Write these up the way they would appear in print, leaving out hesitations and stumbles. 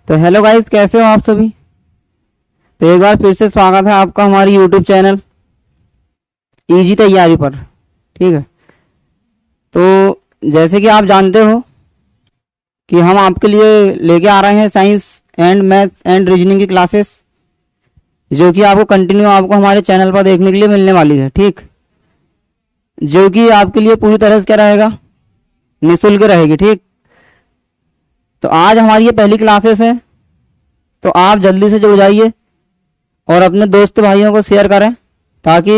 तो hello guys, कैसे हो आप सभी। तो एक बार फिर से स्वागत है आपका हमारी यूट्यूब चैनल इजी तैयारी पर। ठीक है, तो जैसे कि आप जानते हो कि हम आपके लिए लेके आ रहे हैं science and maths and reasoning की क्लासेस, जो कि आपको कंटिन्यू आपको हमारे चैनल पर देखने के लिए मिलने वाली है। ठीक, जो कि आपके लिए पूरी तरह से क्या रहेगा, निःशुल्क रहेगी। ठीक, तो आज हमारी ये पहली क्लासेस है, तो आप जल्दी से जुड़ जाइए और अपने दोस्त भाइयों को शेयर करें, ताकि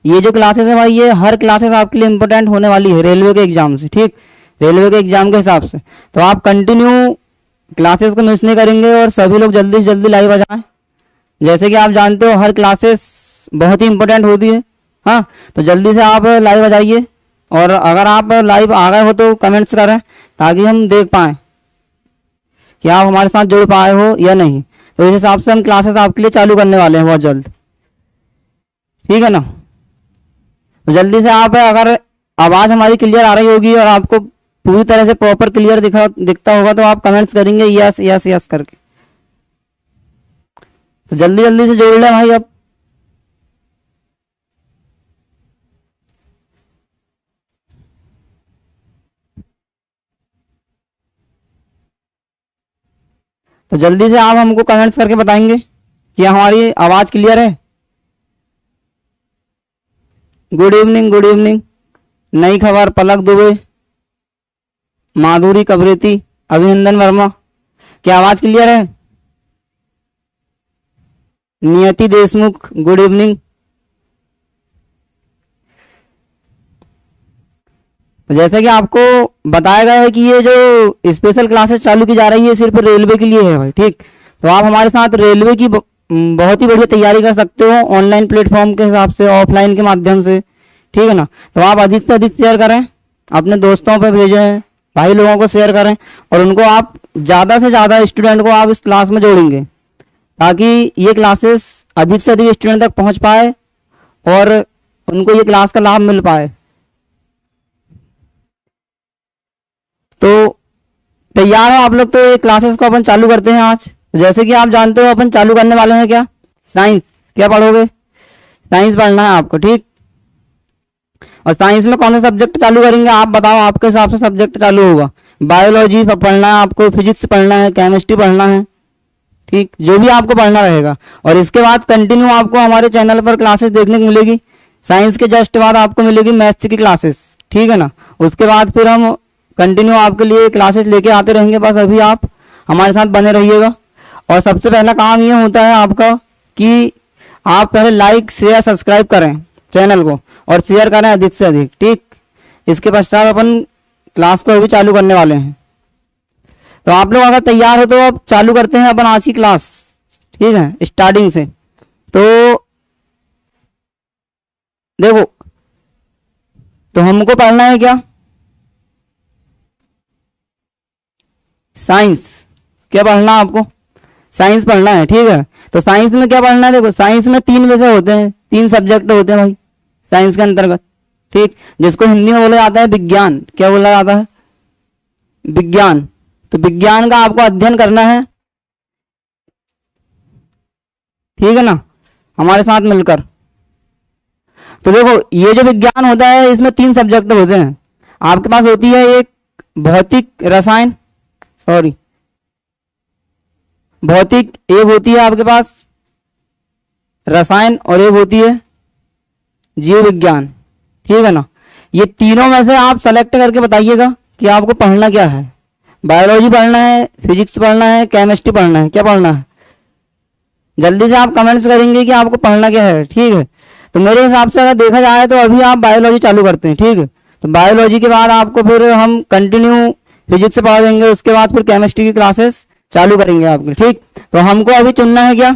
ये जो क्लासेस है भाई, ये हर क्लासेस आपके लिए इम्पोर्टेंट होने वाली है रेलवे के एग्जाम से। ठीक, रेलवे के एग्जाम के हिसाब से तो आप कंटिन्यू क्लासेस को मिस नहीं करेंगे और सभी लोग जल्दी से जल्दी लाइव आ जाएं। जैसे कि आप जानते हो हर क्लासेस बहुत ही इंपॉर्टेंट होती है। हाँ, तो जल्दी से आप लाइव आ जाइए, और अगर आप लाइव आ गए हो तो कमेंट्स करें, ताकि हम देख पाएँ कि आप हमारे साथ जुड़ पाए हो या नहीं। तो इस हिसाब से हम क्लासेस आपके लिए चालू करने वाले हैं बहुत जल्द। ठीक है ना, तो जल्दी से आप, अगर आवाज़ हमारी क्लियर आ रही होगी और आपको पूरी तरह से प्रॉपर क्लियर दिखता होगा, तो आप कमेंट्स करेंगे यस यस यस करके। तो जल्दी जल्दी से जोड़ लें भाई अब। तो जल्दी से आप हमको कमेंट्स करके बताएंगे कि हमारी आवाज़ क्लियर है। Good evening, good evening. नई खबर, पलक दुबे, माधुरी कबरेती, अभिनंदन वर्मा। क्या आवाज़ क्लियर है? नियति देशमुख, गुड इवनिंग। तो जैसे कि आपको बताया गया है कि ये जो स्पेशल क्लासेस चालू की जा रही है सिर्फ रेलवे के लिए है भाई। ठीक, तो आप हमारे साथ रेलवे की बहुत ही बढ़िया तैयारी कर सकते हो ऑनलाइन प्लेटफॉर्म के हिसाब से, ऑफलाइन के माध्यम से। ठीक है ना, तो आप अधिक से अधिक शेयर करें, अपने दोस्तों पर भेजें, भाई लोगों को शेयर करें, और उनको आप ज़्यादा से ज़्यादा स्टूडेंट को आप इस क्लास में जोड़ेंगे, ताकि ये क्लासेस अधिक से अधिक स्टूडेंट तक पहुँच पाए और उनको ये क्लास का लाभ मिल पाए। तो तैयार हो आप लोग? तो ये क्लासेस को अपन चालू करते हैं आज। जैसे कि आप जानते हो अपन चालू करने वाले हैं क्या, साइंस। क्या पढ़ोगे? साइंस पढ़ना है आपको। ठीक, और साइंस में कौन सा सब्जेक्ट चालू करेंगे आप बताओ, आपके हिसाब से सब्जेक्ट चालू होगा। बायोलॉजी पढ़ना है आपको, फिजिक्स पढ़ना है, केमिस्ट्री पढ़ना है। ठीक, जो भी आपको पढ़ना रहेगा। और इसके बाद कंटिन्यू आपको हमारे चैनल पर क्लासेस देखने को मिलेगी। साइंस के जस्ट बाद आपको मिलेगी मैथ्स की क्लासेस। ठीक है ना, उसके बाद फिर हम कंटिन्यू आपके लिए क्लासेस लेके आते रहेंगे। बस अभी आप हमारे साथ बने रहिएगा। और सबसे पहला काम ये होता है आपका कि आप पहले लाइक शेयर सब्सक्राइब करें चैनल को, और शेयर करें अधिक से अधिक। ठीक, इसके पश्चात अपन क्लास को अभी चालू करने वाले हैं। तो आप लोग अगर तैयार हो तो अब चालू करते हैं अपन आज की क्लास। ठीक है, स्टार्टिंग से। तो देखो, तो हमको पढ़ना है क्या, साइंस। क्या पढ़ना है आपको? साइंस पढ़ना है। ठीक है, तो साइंस में क्या पढ़ना है? देखो, साइंस में 3 विषय होते हैं, 3 सब्जेक्ट होते हैं भाई साइंस के अंतर्गत। ठीक, जिसको हिंदी में बोला जाता है विज्ञान। क्या बोला जाता है? विज्ञान। तो विज्ञान का आपको अध्ययन करना है। ठीक है ना, हमारे साथ मिलकर। तो देखो, ये जो विज्ञान होता है इसमें 3 सब्जेक्ट होते हैं। आपके पास होती है एक भौतिक रसायन, भौतिक, एक होती है आपके पास रसायन, और एक होती है जीव विज्ञान। ठीक है ना, ये तीनों में से आप सेलेक्ट करके बताइएगा कि आपको पढ़ना क्या है। बायोलॉजी पढ़ना है, फिजिक्स पढ़ना है, केमिस्ट्री पढ़ना है। क्या पढ़ना है? जल्दी से आप कमेंट्स करेंगे कि आपको पढ़ना क्या है। ठीक है, तो मेरे हिसाब से अगर देखा जाए तो अभी आप बायोलॉजी चालू करते हैं। ठीक है, तो बायोलॉजी के बाद आपको फिर हम कंटिन्यू फिजिक्स से पढ़ा देंगे, उसके बाद फिर केमिस्ट्री की क्लासेस चालू करेंगे आपके। ठीक, तो हमको अभी चुनना है क्या,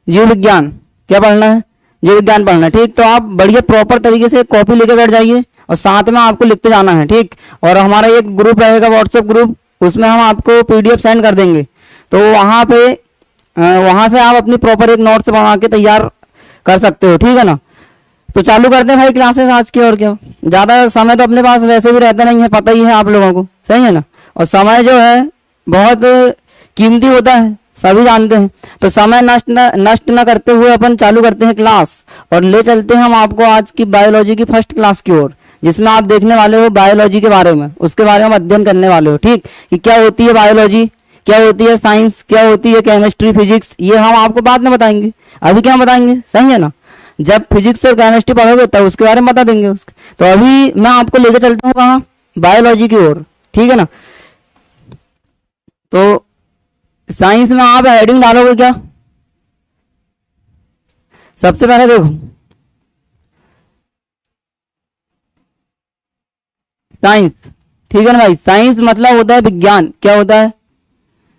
जीव विज्ञान। क्या पढ़ना है? जीव विज्ञान पढ़ना है। ठीक, तो आप बढ़िया प्रॉपर तरीके से कॉपी लेके बैठ जाइए, और साथ में आपको लिखते जाना है। ठीक, और हमारा एक ग्रुप रहेगा, व्हाट्सएप ग्रुप, उसमें हम आपको PDF सेंड कर देंगे। तो वहाँ से आप अपनी प्रॉपर एक नोट्स बना के तैयार कर सकते हो। ठीक है ना, तो चालू करते हैं भाई क्लासेस आज की। और क्या, ज़्यादा समय तो अपने पास वैसे भी रहता नहीं है, पता ही है आप लोगों को, सही है ना। और समय जो है बहुत कीमती होता है, सभी जानते हैं। तो समय नष्ट न करते हुए अपन चालू करते हैं क्लास और ले चलते हैं हम आपको आज की बायोलॉजी की फर्स्ट क्लास की ओर, जिसमें आप देखने वाले हो बायोलॉजी के बारे में, उसके बारे में अध्ययन करने वाले हो। ठीक, कि क्या होती है बायोलॉजी, क्या होती है साइंस, क्या होती है केमिस्ट्री, फिजिक्स, ये हम आपको बाद में बताएंगे। अभी क्या बताएंगे, सही है ना? जब फिजिक्स और केमिस्ट्री पढ़ोगे तब उसके बारे में बता देंगे उसके। तो अभी मैं आपको लेकर चलता हूँ कहाँ, बायोलॉजी की ओर, ठीक है ना? तो साइंस में आप हेडिंग डालोगे क्या? सबसे पहले देखो साइंस, ठीक है ना भाई? साइंस मतलब होता है विज्ञान। क्या होता है?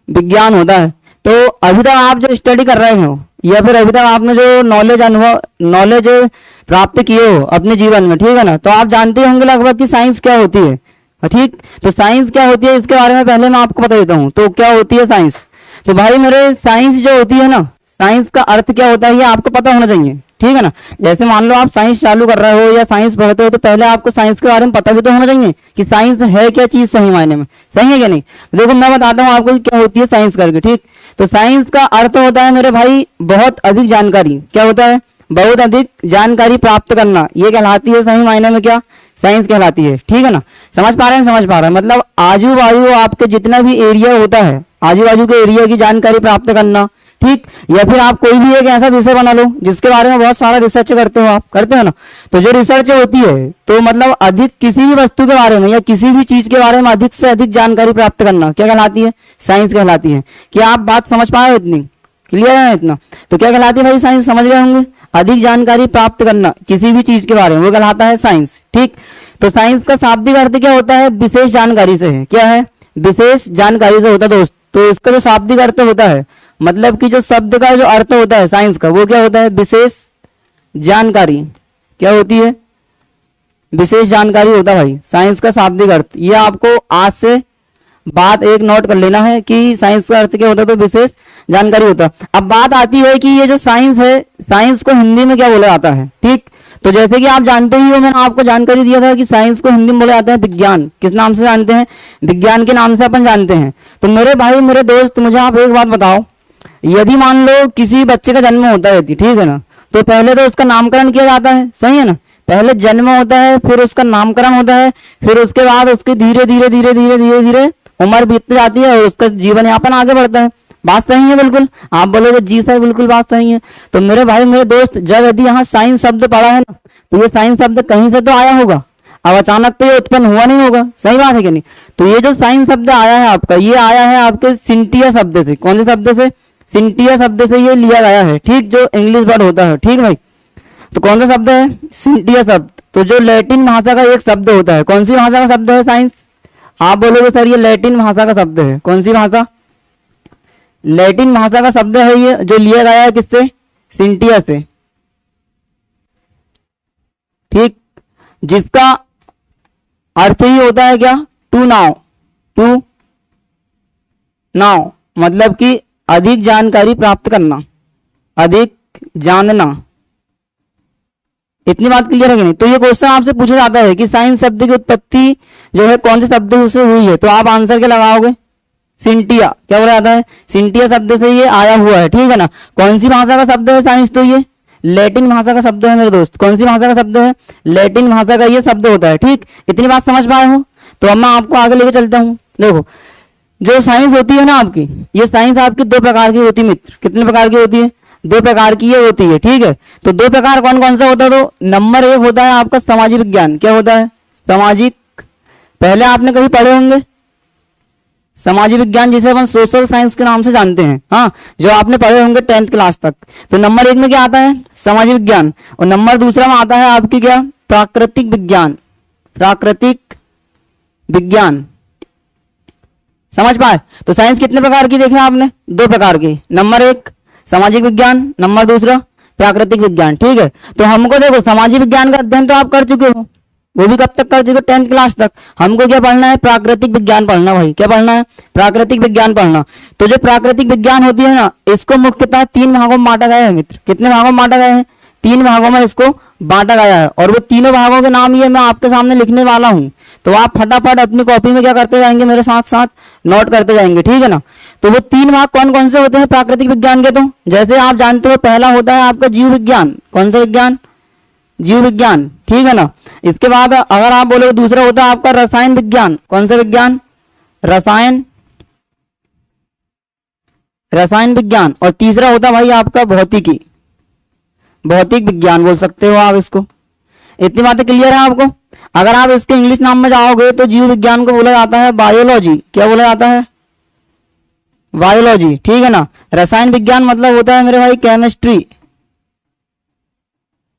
विज्ञान होता है। तो अभी तक आप जो स्टडी कर रहे हो या फिर अभी तक आपने जो नॉलेज प्राप्त किए हो अपने जीवन में, ठीक है ना, तो आप जानते होंगे लगभग कि साइंस क्या होती है। ठीक, तो साइंस क्या होती है इसके बारे में पहले मैं आपको बता देता हूँ। तो क्या होती है साइंस? तो भाई मेरे साइंस जो होती है ना, साइंस का अर्थ क्या होता है ये आपको पता होना चाहिए, ठीक है ना? जैसे मान लो आप साइंस चालू कर रहे हो या साइंस पढ़ते हो, तो पहले आपको साइंस के बारे में पता भी तो होना चाहिए कि साइंस है क्या चीज सही मायने में, सही है क्या नहीं? देखो मैं बताता हूँ आपको क्या होती है साइंस करके। ठीक, तो साइंस का अर्थ होता है मेरे भाई बहुत अधिक जानकारी। क्या होता है? बहुत अधिक जानकारी प्राप्त करना, ये कहलाती है सही मायने में क्या, साइंस कहलाती है। ठीक है ना? समझ पा रहे हैं? समझ पा रहे हैं? मतलब आजू बाजू आपके जितना भी एरिया होता है, आजू बाजू के एरिया की जानकारी प्राप्त करना। ठीक, या फिर आप कोई भी एक ऐसा विषय बना लो जिसके बारे में बहुत सारा रिसर्च करते हो, आप करते हो ना? तो जो रिसर्च होती है तो मतलब अधिक किसी भी वस्तु के बारे में या किसी भी चीज के बारे में अधिक से अधिक जानकारी प्राप्त करना क्या कहलाती है? साइंस कहलाती है। क्या आप बात समझ पाए? इतनी क्लियर है इतना? तो क्या कहलाती है भाई साइंस? समझ गए होंगे। अधिक जानकारी प्राप्त करना किसी भी चीज के बारे में वो कहलाता है साइंस। ठीक, तो साइंस का शाब्दिक अर्थ क्या होता है? विशेष जानकारी से है। क्या है? विशेष जानकारी से होता है दोस्त। तो इसका जो शाब्दिक अर्थ होता है, मतलब कि जो शब्द का जो अर्थ होता है साइंस का, वो क्या होता है? विशेष जानकारी। क्या होती है? विशेष जानकारी होता है भाई साइंस का शाब्दिक अर्थ। ये आपको आज से बात एक नोट कर लेना है कि साइंस का अर्थ क्या होता है? तो विशेष जानकारी होता है। अब बात आती है कि ये जो साइंस है, साइंस को हिंदी में क्या बोला जाता है? ठीक, तो जैसे कि आप जानते ही हो, मैंने आपको जानकारी दिया था कि साइंस को हिंदी में बोला जाता है विज्ञान। किस नाम से जानते हैं? विज्ञान के नाम से अपन जानते हैं। तो मेरे भाई मेरे दोस्त, मुझे आप एक बात बताओ, यदि मान लो किसी बच्चे का जन्म होता है, ठीक है ना, तो पहले तो उसका नामकरण किया जाता है, सही है ना? पहले जन्म होता है, फिर उसका नामकरण होता है, फिर उसके बाद उसकी धीरे धीरे धीरे धीरे धीरे धीरे उम्र बीतती जाती है और उसका जीवन यापन आगे बढ़ता है। बात सही है? बिल्कुल। आप बोलोगे जी सर बिल्कुल बात सही है। तो मेरे भाई मेरे दोस्त, जब यदि यहाँ साइंस शब्द पढ़ा है ना, तो ये साइंस शब्द कहीं से तो आया होगा। अब अचानक तो ये उत्पन्न हुआ नहीं होगा, सही बात है कि नहीं? तो ये जो साइंस शब्द आया है आपका, ये आया है आपके सिंटिया शब्द से। कौन से शब्द से? सिंटिया शब्द से ये लिया गया है। ठीक, जो इंग्लिश वर्ड होता है। ठीक भाई, तो कौन सा शब्द है? सिंटिया शब्द। तो जो लैटिन भाषा का एक शब्द होता है, कौन सी भाषा का शब्द है साइंस? आप बोलोगे सर ये लैटिन भाषा का शब्द है। कौन सी भाषा? लैटिन भाषा का शब्द है ये, जो लिया गया है किससे? सिंटिया से। ठीक, जिसका अर्थ ही होता है क्या? To now. टू नाउ मतलब कि अधिक जानकारी प्राप्त करना, अधिक जानना। इतनी बात क्लियर है कि नहीं? तो ये क्वेश्चन आपसे पूछा जाता है कि साइंस शब्द की उत्पत्ति जो है कौन से शब्द से हुई है, तो आप आंसर क्या लगाओगे? सिंटिया। क्या बोला जाता है? सिंटिया शब्द से ये आया हुआ है। ठीक है ना? कौन सी भाषा का शब्द है साइंस? तो ये लैटिन भाषा का शब्द है मेरे दोस्त। कौन सी भाषा का शब्द है? लैटिन भाषा का ये शब्द होता है। ठीक, इतनी बात समझ पाए हो? तो अब मैं आपको आगे लेके चलता हूँ। देखो, जो साइंस होती है ना आपकी, ये साइंस आपकी दो प्रकार की होती है मित्र। कितने प्रकार की होती है? दो प्रकार की ये होती है। ठीक है, तो दो प्रकार कौन कौन सा होता है? तो नंबर एक होता है आपका सामाजिक विज्ञान। क्या होता है? सामाजिक। पहले आपने कभी पढ़े होंगे सामाजिक विज्ञान, जिसे अपन सोशल साइंस के नाम से जानते हैं। हाँ, जो आपने पढ़े होंगे 10th क्लास तक। तो नंबर एक में क्या आता है? सामाजिक विज्ञान। और नंबर दूसरा में आता है आपकी क्या? प्राकृतिक विज्ञान। प्राकृतिक विज्ञान। समझ पाए? तो साइंस कितने प्रकार की देखे आपने? दो प्रकार की। नंबर एक सामाजिक विज्ञान, नंबर दूसरा प्राकृतिक विज्ञान। ठीक है, तो हमको देखो सामाजिक विज्ञान का अध्ययन तो आप कर चुके हो, वो भी कब तक कर चुके हो? 10th क्लास तक। हमको क्या पढ़ना है? प्राकृतिक विज्ञान पढ़ना भाई। क्या पढ़ना है? प्राकृतिक विज्ञान पढ़ना। तो जो प्राकृतिक विज्ञान होती है ना, इसको मुख्यतः 3 भागों में बांटा गया है मित्र। कितने भागों में बांटा गया है? 3 भागों में इसको बांटा गया है। और वो तीनों भागों के नाम ये मैं आपके सामने लिखने वाला हूँ, तो आप फटाफट अपनी कॉपी में क्या करते जाएंगे? मेरे साथ साथ नोट करते जाएंगे। ठीक है ना? तो वो 3 भाग कौन कौन से होते हैं प्राकृतिक विज्ञान के? तो जैसे आप जानते हो पहला होता है आपका जीव विज्ञान। कौन सा विज्ञान? जीव विज्ञान, ठीक है ना। इसके बाद अगर आप बोलोगे दूसरा होता है आपका रसायन विज्ञान। कौन सा विज्ञान? रसायन विज्ञान। और तीसरा होता है भाई आपका भौतिकी, भौतिक विज्ञान बोल सकते हो आप इसको। इतनी बातें क्लियर है आपको? अगर आप इसके इंग्लिश नाम में जाओगे तो जीव विज्ञान को बोला जाता है बायोलॉजी। क्या बोला जाता है? बायोलॉजी, ठीक है ना। रसायन विज्ञान मतलब होता है मेरे भाई केमिस्ट्री।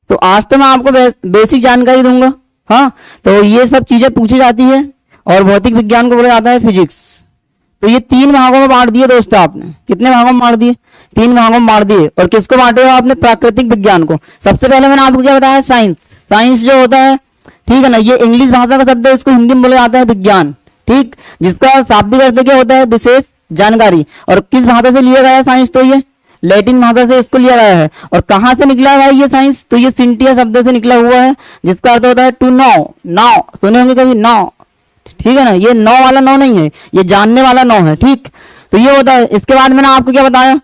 तो आज तो मैं आपको बेसिक जानकारी दूंगा, हाँ। तो ये सब चीजें पूछी जाती है। और भौतिक विज्ञान को बोला जाता है फिजिक्स। तो ये 3 भागों में बांट दिए दोस्तों आपने। कितने भागों में बांट दिए? 3 भागों में बांट दिए। और किसको बांटे हो आपने? प्राकृतिक विज्ञान को। सबसे पहले मैंने आपको क्या बताया? साइंस। साइंस जो होता है, ठीक है ना, ये इंग्लिश भाषा का शब्द है, इसको हिंदी में बोला जाता है विज्ञान, ठीक। जिसका शाब्दिक अर्थ क्या होता है? विशेष जानकारी। और किस भाषा से लिया गया है साइंस? तो ये लैटिन भाषा से इसको लिया गया है। और कहां से निकला है भाई ये साइंस? तो ये सिंटिया शब्द से निकला हुआ है, जिसका अर्थ होता है टू नो। नाउ सुने होंगे कभी, नो, ठीक है ना। ये नो वाला नो नहीं है, ये जानने वाला नो है, ठीक। तो ये होता है। इसके बाद मैंने आपको क्या बताया?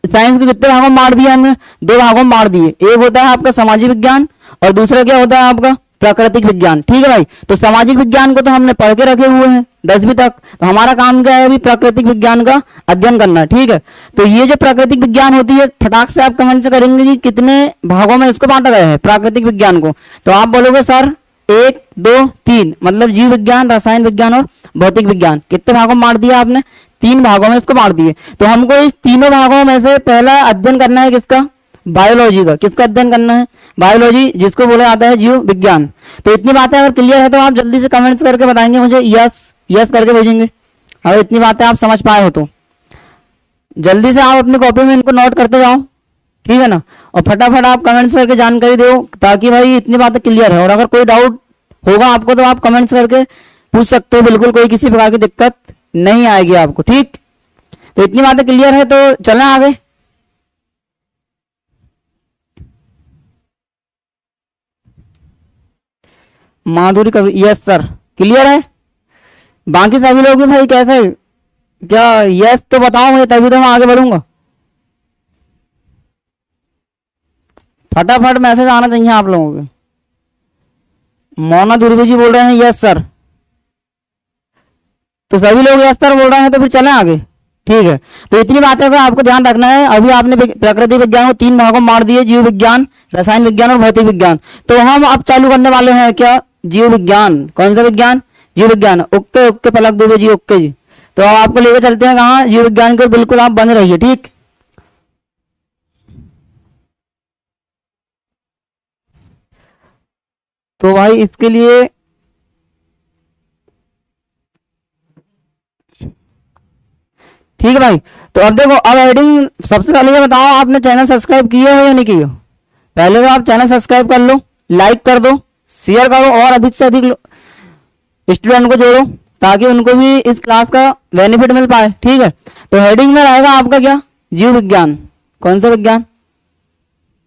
साइंस को कितने भागों में बांट दिया हमने? 2 भागों में बांट दिए। एक होता है आपका सामाजिक विज्ञान और दूसरा क्या होता है आपका? प्राकृतिक विज्ञान, ठीक है भाई। तो सामाजिक विज्ञान को तो हमने पढ़ के रखे हुए हैं 10वीं तक। तो हमारा काम क्या है अभी? प्राकृतिक विज्ञान का अध्ययन करना, ठीक है। तो ये जो प्राकृतिक विज्ञान होती है, फटाक से आप कमेंट से करेंगे कि कितने भागों में इसको बांटा गया है प्राकृतिक विज्ञान को। तो आप बोलोगे सर 1 2 3, मतलब जीव विज्ञान, रसायन विज्ञान और भौतिक विज्ञान। कितने भागों में बांट दिया आपने? 3 भागों में इसको बांट दिए। तो हमको इस तीनों भागों में से पहला अध्ययन करना है किसका? बायोलॉजी का। किसका अध्ययन करना है? बायोलॉजी, जिसको बोला जाता है जीव विज्ञान। तो इतनी बातें अगर क्लियर है तो आप जल्दी से कमेंट्स करके बताएंगे मुझे, यस यस करके भेजेंगे। अगर इतनी बातें आप समझ पाए हो तो जल्दी से आप अपनी कॉपी में इनको नोट करते जाओ, ठीक है ना। और फटाफट आप कमेंट्स करके जानकारी दो, ताकि भाई इतनी बातें क्लियर है। और अगर कोई डाउट होगा आपको तो आप कमेंट्स करके पूछ सकते हो, बिल्कुल कोई किसी प्रकार की दिक्कत नहीं आएगी आपको, ठीक। तो इतनी बातें क्लियर है तो चलें आगे। माधुरी कवि, यस सर, क्लियर है। बाकी सभी लोग भी भाई कैसे, क्या यस तो बताओ मुझे, तभी तो मैं आगे बढ़ूंगा। फटाफट मैसेज आना चाहिए आप लोगों के। मोना दुर्वे जी बोल रहे हैं यस सर, तो सभी लोग यस सर बोल रहे हैं, तो फिर चलें आगे, ठीक है। तो इतनी बातें का आपको ध्यान रखना है। अभी आपने प्रकृति विज्ञान को 3 भागों में बांट दिए, जीव विज्ञान, रसायन विज्ञान और भौतिक विज्ञान। तो हम अब चालू करने वाले हैं क्या? जीव विज्ञान। कौन सा विज्ञान? जीव विज्ञान। ओके ओके पलक दुबे जी, ओके जी। तो अब आपको लेकर चलते हैं कहाँ? जीव विज्ञान के। बिल्कुल आप बने रहिए, ठीक। तो भाई इसके लिए ठीक है भाई। तो अब देखो, अब हेडिंग सबसे पहले ये बताओ, आपने चैनल सब्सक्राइब किए हो या नहीं किए हो? पहले तो आप चैनल सब्सक्राइब कर लो, लाइक कर दो, शेयर करो और अधिक से अधिक स्टूडेंट को जोड़ो, ताकि उनको भी इस क्लास का बेनिफिट मिल पाए, ठीक है। तो हेडिंग में रहेगा आपका क्या? जीव विज्ञान। कौन सा विज्ञान?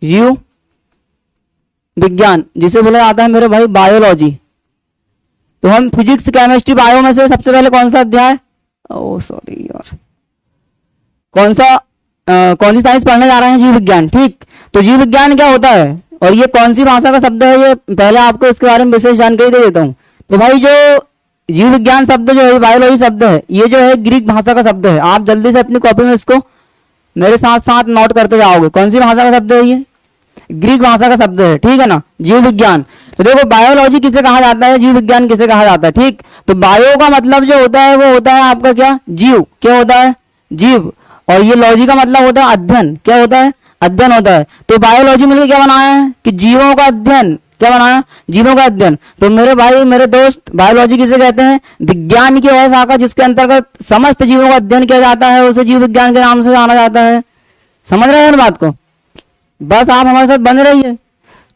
जीव विज्ञान, जिसे बोला जाता है मेरे भाई बायोलॉजी। तो हम फिजिक्स, केमिस्ट्री, बायो में से सबसे पहले कौन सा अध्याय, ओ सॉरी यार, कौन सी साइंस पढ़ने जा रहे हैं? जीव विज्ञान, ठीक। तो जीव विज्ञान क्या होता है और ये कौन सी भाषा का शब्द है, ये पहले आपको इसके बारे में विशेष जानकारी दे देता हूँ। तो भाई जो जीव विज्ञान शब्द जो है, बायोलॉजी शब्द है, ये जो है ग्रीक भाषा का शब्द है। आप जल्दी से अपनी कॉपी में इसको मेरे साथ साथ नोट करते जाओगे। कौन सी भाषा का शब्द है ये? ग्रीक भाषा का शब्द है, ठीक है ना। जीव विज्ञान, तो देखो बायोलॉजी किसे कहा जाता है, जीव विज्ञान किसे कहा जाता है, ठीक। तो बायो का मतलब जो होता है वो होता है आपका क्या? जीव। क्या होता है? जीव। और ये लॉजी का मतलब होता है अध्ययन। क्या होता है? अध्ययन होता है। तो बायोलॉजी मिलकर क्या बनाया है कि जीवों का अध्ययन। क्या बनाया? जीवों का अध्ययन। तो मेरे भाई, मेरे दोस्त, बायोलॉजी किसे कहते हैं? विज्ञान की वह शाखा जिसके अंतर्गत समस्त जीवों का अध्ययन किया जाता है, उसे जीव विज्ञान के नाम से जाना जाता है। समझ रहे हैं इस बात को? बस आप हमारे साथ बने रहिए,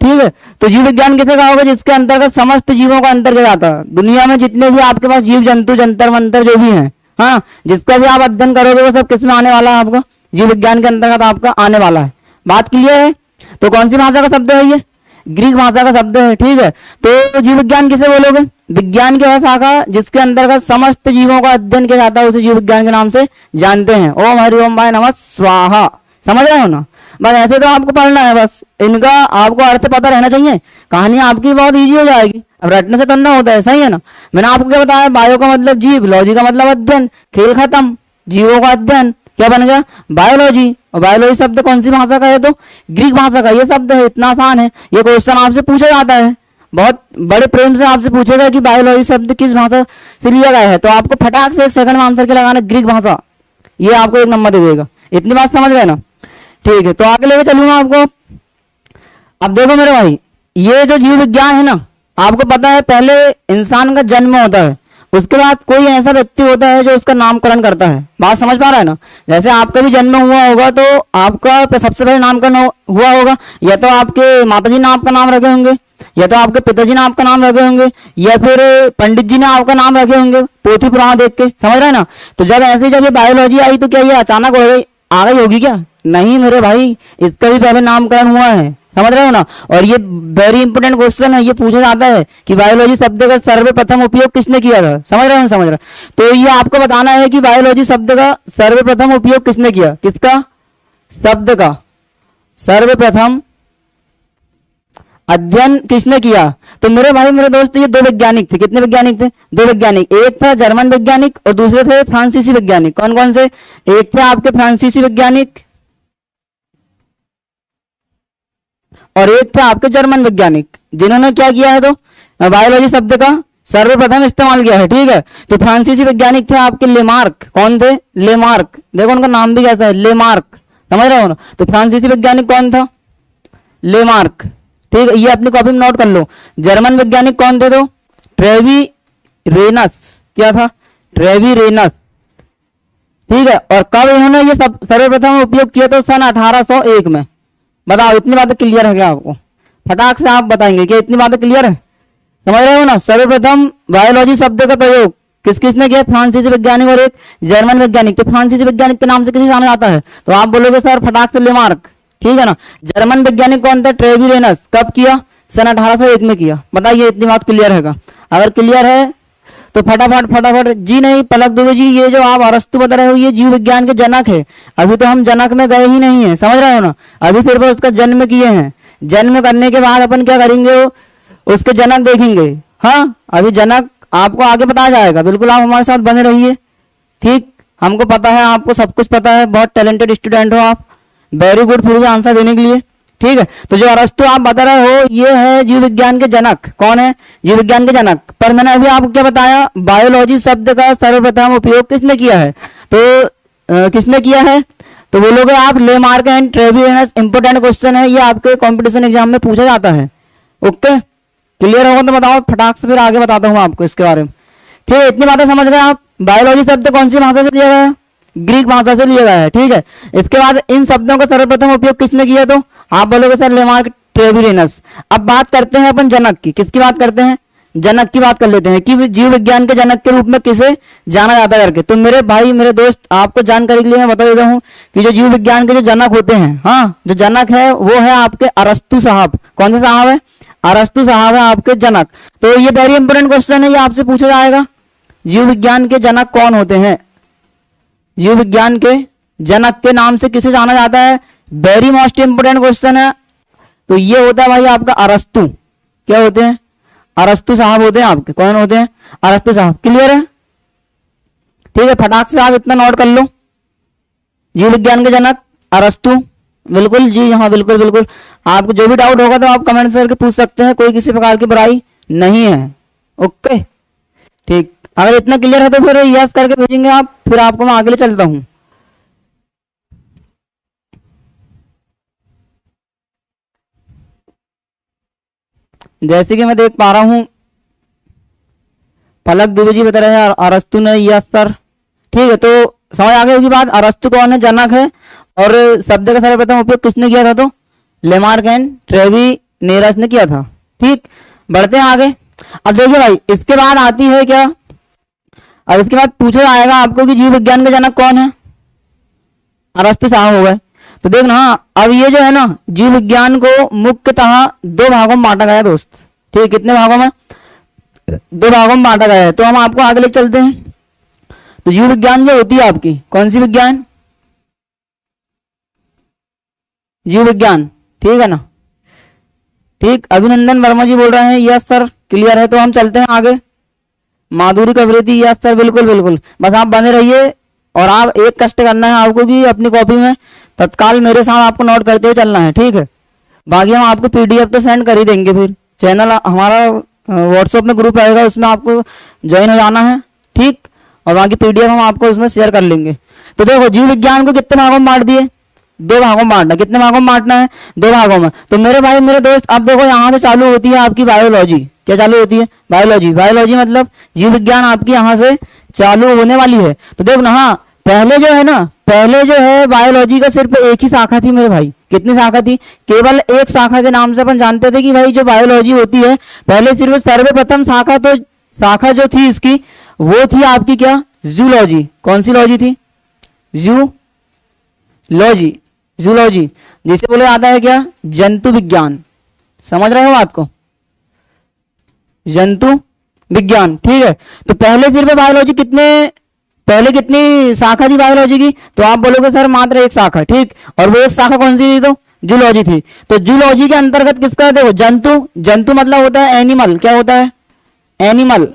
ठीक है। तो जीव विज्ञान किसे कहा होगा? जिसके अंतर्गत समस्त जीवों का अंतर्गत आता है। दुनिया में जितने भी आपके पास जीव जंतु, जंतर मंतर जो भी हैं, हाँ, जिसका भी आप अध्ययन करोगे वो सब किसमें आने वाला है? आपका जीव विज्ञान के अंतर्गत आपका आने वाला है। बात क्लियर है? तो कौन सी भाषा का शब्द है ये? ग्रीक भाषा का शब्द है, ठीक है। तो जीव विज्ञान किसे बोलोगे? विज्ञान की वह शाखा जिसके अंतर्गत समस्त जीवों का अध्ययन किया जाता है उसे जीव विज्ञान के नाम से जानते हैं। ओम हरि ओम भाई नमः स्वाहा। समझ रहे हो ना? बस ऐसे तो आपको पढ़ना है, बस इनका आपको अर्थ पता रहना चाहिए, कहानी आपकी बहुत इजी हो जाएगी। अब रटने से करना होता है, सही है ना? मैंने आपको क्या बताया, बायो का मतलब जीव, लॉजी का मतलब अध्ययन, खेल खत्म, जीवों का अध्ययन क्या बन गया, बायोलॉजी। और बायोलॉजी शब्द कौन सी भाषा का है, तो ग्रीक भाषा का ये शब्द है। इतना आसान है, ये क्वेश्चन आपसे पूछा जाता है, बहुत बड़े प्रेम से आपसे पूछेगा कि बायोलॉजी शब्द किस भाषा से लिया गया है, तो आपको फटाक से 1 सेकंड में आंसर के लगाना ग्रीक भाषा, ये आपको 1 नंबर दे देगा। इतनी बात समझ गए ना? ठीक है, तो आगे लेके चलूंगा आपको। अब देखो मेरे भाई, ये जो जीव विज्ञान है ना, आपको पता है पहले इंसान का जन्म होता है, उसके बाद कोई ऐसा व्यक्ति होता है जो उसका नामकरण करता है। बात समझ पा रहा है ना? जैसे आपका भी जन्म हुआ होगा तो आपका सबसे पहले नामकरण हुआ होगा, या तो आपके माताजी ने आपका नाम रखे होंगे, या तो आपके पिताजी ने आपका नाम रखे होंगे, या फिर पंडित जी ने आपका नाम रखे होंगे पोथी पुराण देख के। समझ रहे हैं ना? तो जब ऐसे जब ये बायोलॉजी आई तो क्या ये अचानक हो गई, आ गई होगी क्या? नहीं मेरे भाई, इसका भी पहले नामकरण हुआ है। समझ रहे हो ना? और ये वेरी इंपोर्टेंट क्वेश्चन है, ये पूछा जाता है कि बायोलॉजी शब्द का सर्वप्रथम उपयोग किसने किया था। समझ रहे हैं? समझ रहे? तो ये आपको बताना है कि बायोलॉजी शब्द का सर्वप्रथम उपयोग किसने किया, किसका शब्द का सर्वप्रथम अध्ययन किसने किया। तो मेरे भाई मेरे दोस्त, ये 2 वैज्ञानिक थे। कितने वैज्ञानिक थे? 2 वैज्ञानिक। एक था जर्मन वैज्ञानिक और दूसरे थे फ्रांसीसी वैज्ञानिक। कौन कौन से? एक थे आपके फ्रांसीसी वैज्ञानिक और एक था आपके जर्मन वैज्ञानिक, जिन्होंने क्या किया है, तो बायोलॉजी शब्द का सर्वप्रथम इस्तेमाल किया है। ठीक है, तो फ्रांसीसी वैज्ञानिक थे आपके लेमार्क। कौन थे? लेमार्क। देखो उनका नाम भी कैसा है, लेमार्क। समझ रहे हो ना? तो फ्रांसीसी वैज्ञानिक कौन था? लेमार्क। ठीक है, ये अपनी कॉपी में नोट कर लो। जर्मन वैज्ञानिक कौन थे? तो ट्रेवीरेनस। क्या था? ट्रेवीरेनस। ठीक है, और कब इन्होंने ये सर्वप्रथम उपयोग किया? तो सन 1801 में। बताओ, इतनी बातें क्लियर है क्या आपको? फटाक से आप बताएंगे कि इतनी बातें क्लियर है? समझ रहे हो ना? सर्वप्रथम बायोलॉजी शब्द का प्रयोग किस किसने किया? फ्रांसीसी वैज्ञानिक और एक जर्मन वैज्ञानिक। तो फ्रांसीसी वैज्ञानिक के नाम से किसे जाना जाता है? तो आप बोलोगे सर फटाक से लेमार्क। ठीक है ना? जर्मन वैज्ञानिक कौन था? ट्रेवीरेनस। कब किया? सन 1801 में किया। बताइए, इतनी बात क्लियर है? अगर क्लियर है तो फटाफट फटाफट जी नहीं पलक दो जी। ये जो आप अरस्तु बता रहे हो ये जीव विज्ञान के जनक है। अभी तो हम जनक में गए ही नहीं है, समझ रहे हो ना? अभी सिर्फ उसका जन्म किए हैं। जन्म करने के बाद अपन क्या करेंगे, उसके जनक देखेंगे। हाँ, अभी जनक आपको आगे बताया जाएगा। बिल्कुल आप हमारे साथ बने रहिए। ठीक, हमको पता है, आपको सब कुछ पता है, बहुत टैलेंटेड स्टूडेंट हो आप। वेरी गुड फिर भी आंसर देने के लिए। ठीक है, तो जो अरस्तु आप बता रहे हो ये है जीव विज्ञान के जनक। कौन है? जीव विज्ञान के जनक। पर मैंने अभी आपको क्या बताया, बायोलॉजी शब्द का सर्वप्रथम उपयोग किसने किया है? तो किसने किया है? तो बोलोगे आप लेमार्क एंड ट्रेवीरेनस। इंपोर्टेंट क्वेश्चन है ये, आपके कंपटीशन एग्जाम में पूछा जाता है। ओके, क्लियर होगा तो बताओ, फटाक से फिर आगे बताता हूँ आपको इसके बारे में। ठीक है, इतनी बातें समझ गए आप। बायोलॉजी शब्द कौन सी भाषा से लिया गया है? ग्रीक भाषा से लिया गया है। ठीक है, इसके बाद इन शब्दों का सर्वप्रथम उपयोग किसने किया? तो आप बोलोगे सर लेमार्क, ट्रेवीरेनस। अब बात करते हैं अपन जनक की। किसकी बात करते हैं? जनक की बात कर लेते हैं कि जीव विज्ञान के जनक के रूप में किसे जाना जाता है करके। तो मेरे भाई मेरे दोस्त, आपको जानकारी के लिए मैं बता देता हूँ कि जो जीव विज्ञान के जो जनक होते हैं, हाँ, जो जनक है वो है आपके अरस्तु साहब। कौन से साहब है? अरस्तु साहब है आपके जनक। तो ये वेरी इंपोर्टेंट क्वेश्चन है, ये आपसे पूछा जाएगा। जीव विज्ञान के जनक कौन होते हैं? जीव विज्ञान के जनक के नाम से किसे जाना जाता है? वेरी मोस्ट इंपोर्टेंट क्वेश्चन है। तो ये होता है भाई आपका अरस्तु। क्या होते हैं? अरस्तु साहब होते हैं आपके। कौन होते हैं? अरस्तु साहब। क्लियर है? ठीक है, फटाक से आप इतना नोट कर लो। जीव विज्ञान के जनक अरस्तु। बिल्कुल जी हाँ, बिल्कुल बिल्कुल। आपको जो भी डाउट होगा तो आप कमेंट करके पूछ सकते हैं, कोई किसी प्रकार की बुराई नहीं है। ओके, ठीक। अगर इतना क्लियर है तो फिर यस करके भेजेंगे आप, फिर आपको मैं आगे ले चलता हूं। जैसे कि मैं देख पा रहा हूं पलक दुबे जी बता रहे हैं अरस्तु ने, यस सर। ठीक है, तो समझ आ गई होगी बात। अरस्तु कौन है? जनक है। और शब्द का सर्वप्रथम उपयोग किसने किया था? तो लेमार्क एंड ट्रेवीरेनस ने किया था। ठीक, बढ़ते हैं आगे। अब देखिए भाई, इसके बाद आती है क्या, अब इसके बाद पूछा जाएगा आपको कि जीव विज्ञान के जनक कौन है? अरस्तु साहब हो गए। तो देखना, अब ये जो है ना, जीव विज्ञान को मुख्यतः 2 भागों में बांटा गया दोस्त। ठीक, कितने भागों में? दो भागों में बांटा गया है। तो हम आपको आगे लेके चलते हैं। तो जीव विज्ञान जो होती है आपकी, कौन सी विज्ञान? जीव विज्ञान, ठीक है ना। ठीक, अभिनंदन वर्मा जी बोल रहे हैं यस सर, क्लियर है। तो हम चलते हैं आगे। माधुरी कवरेती, यस सर, बिल्कुल बिल्कुल, बस आप बने रहिए। और आप एक कष्ट करना है आपको कि अपनी कॉपी में तत्काल मेरे साथ आपको नोट करते हुए चलना है, ठीक है। बाकी हम आपको पीडीएफ तो सेंड कर ही देंगे। फिर चैनल हमारा व्हाट्सएप में ग्रुप रहेगा, उसमें आपको ज्वाइन हो जाना है, ठीक। और बाकी पीडीएफ हम आपको उसमें शेयर कर लेंगे। तो देखो, जीव विज्ञान को कितने भागों में बांट दिए? दो भागों में बांटना। कितने भागों में बांटना है? दो भागों में। तो मेरे भाई मेरे दोस्त, अब देखो यहाँ से चालू होती है आपकी बायोलॉजी। क्या चालू होती है? बायोलॉजी। बायोलॉजी मतलब जीव विज्ञान आपकी यहाँ से चालू होने वाली है। तो देखो ना, हाँ, पहले जो है ना, पहले जो है बायोलॉजी का सिर्फ एक ही शाखा थी मेरे भाई। कितनी शाखा थी? केवल एक शाखा के नाम से अपन जानते थे कि भाई जो बायोलॉजी होती है, पहले सिर्फ सर्वप्रथम शाखा, तो शाखा जो थी इसकी वो थी आपकी क्या? जूलॉजी। कौन सी लॉजी थी? जूलॉजी। जूलॉजी जिसे बोला जाता है क्या? जंतु विज्ञान। समझ रहे हो बात को? जंतु विज्ञान, ठीक है। तो पहले सिर्फ बायोलॉजी पहले कितनी शाखा थी बायोलॉजी की? तो आप बोलोगे सर मात्र एक शाखा, ठीक। और वो एक शाखा कौन सी थी? तो जूलॉजी थी। तो जूलॉजी के अंतर्गत किसका? देखो, जंतु। जंतु मतलब होता है एनिमल। क्या होता है? एनिमल।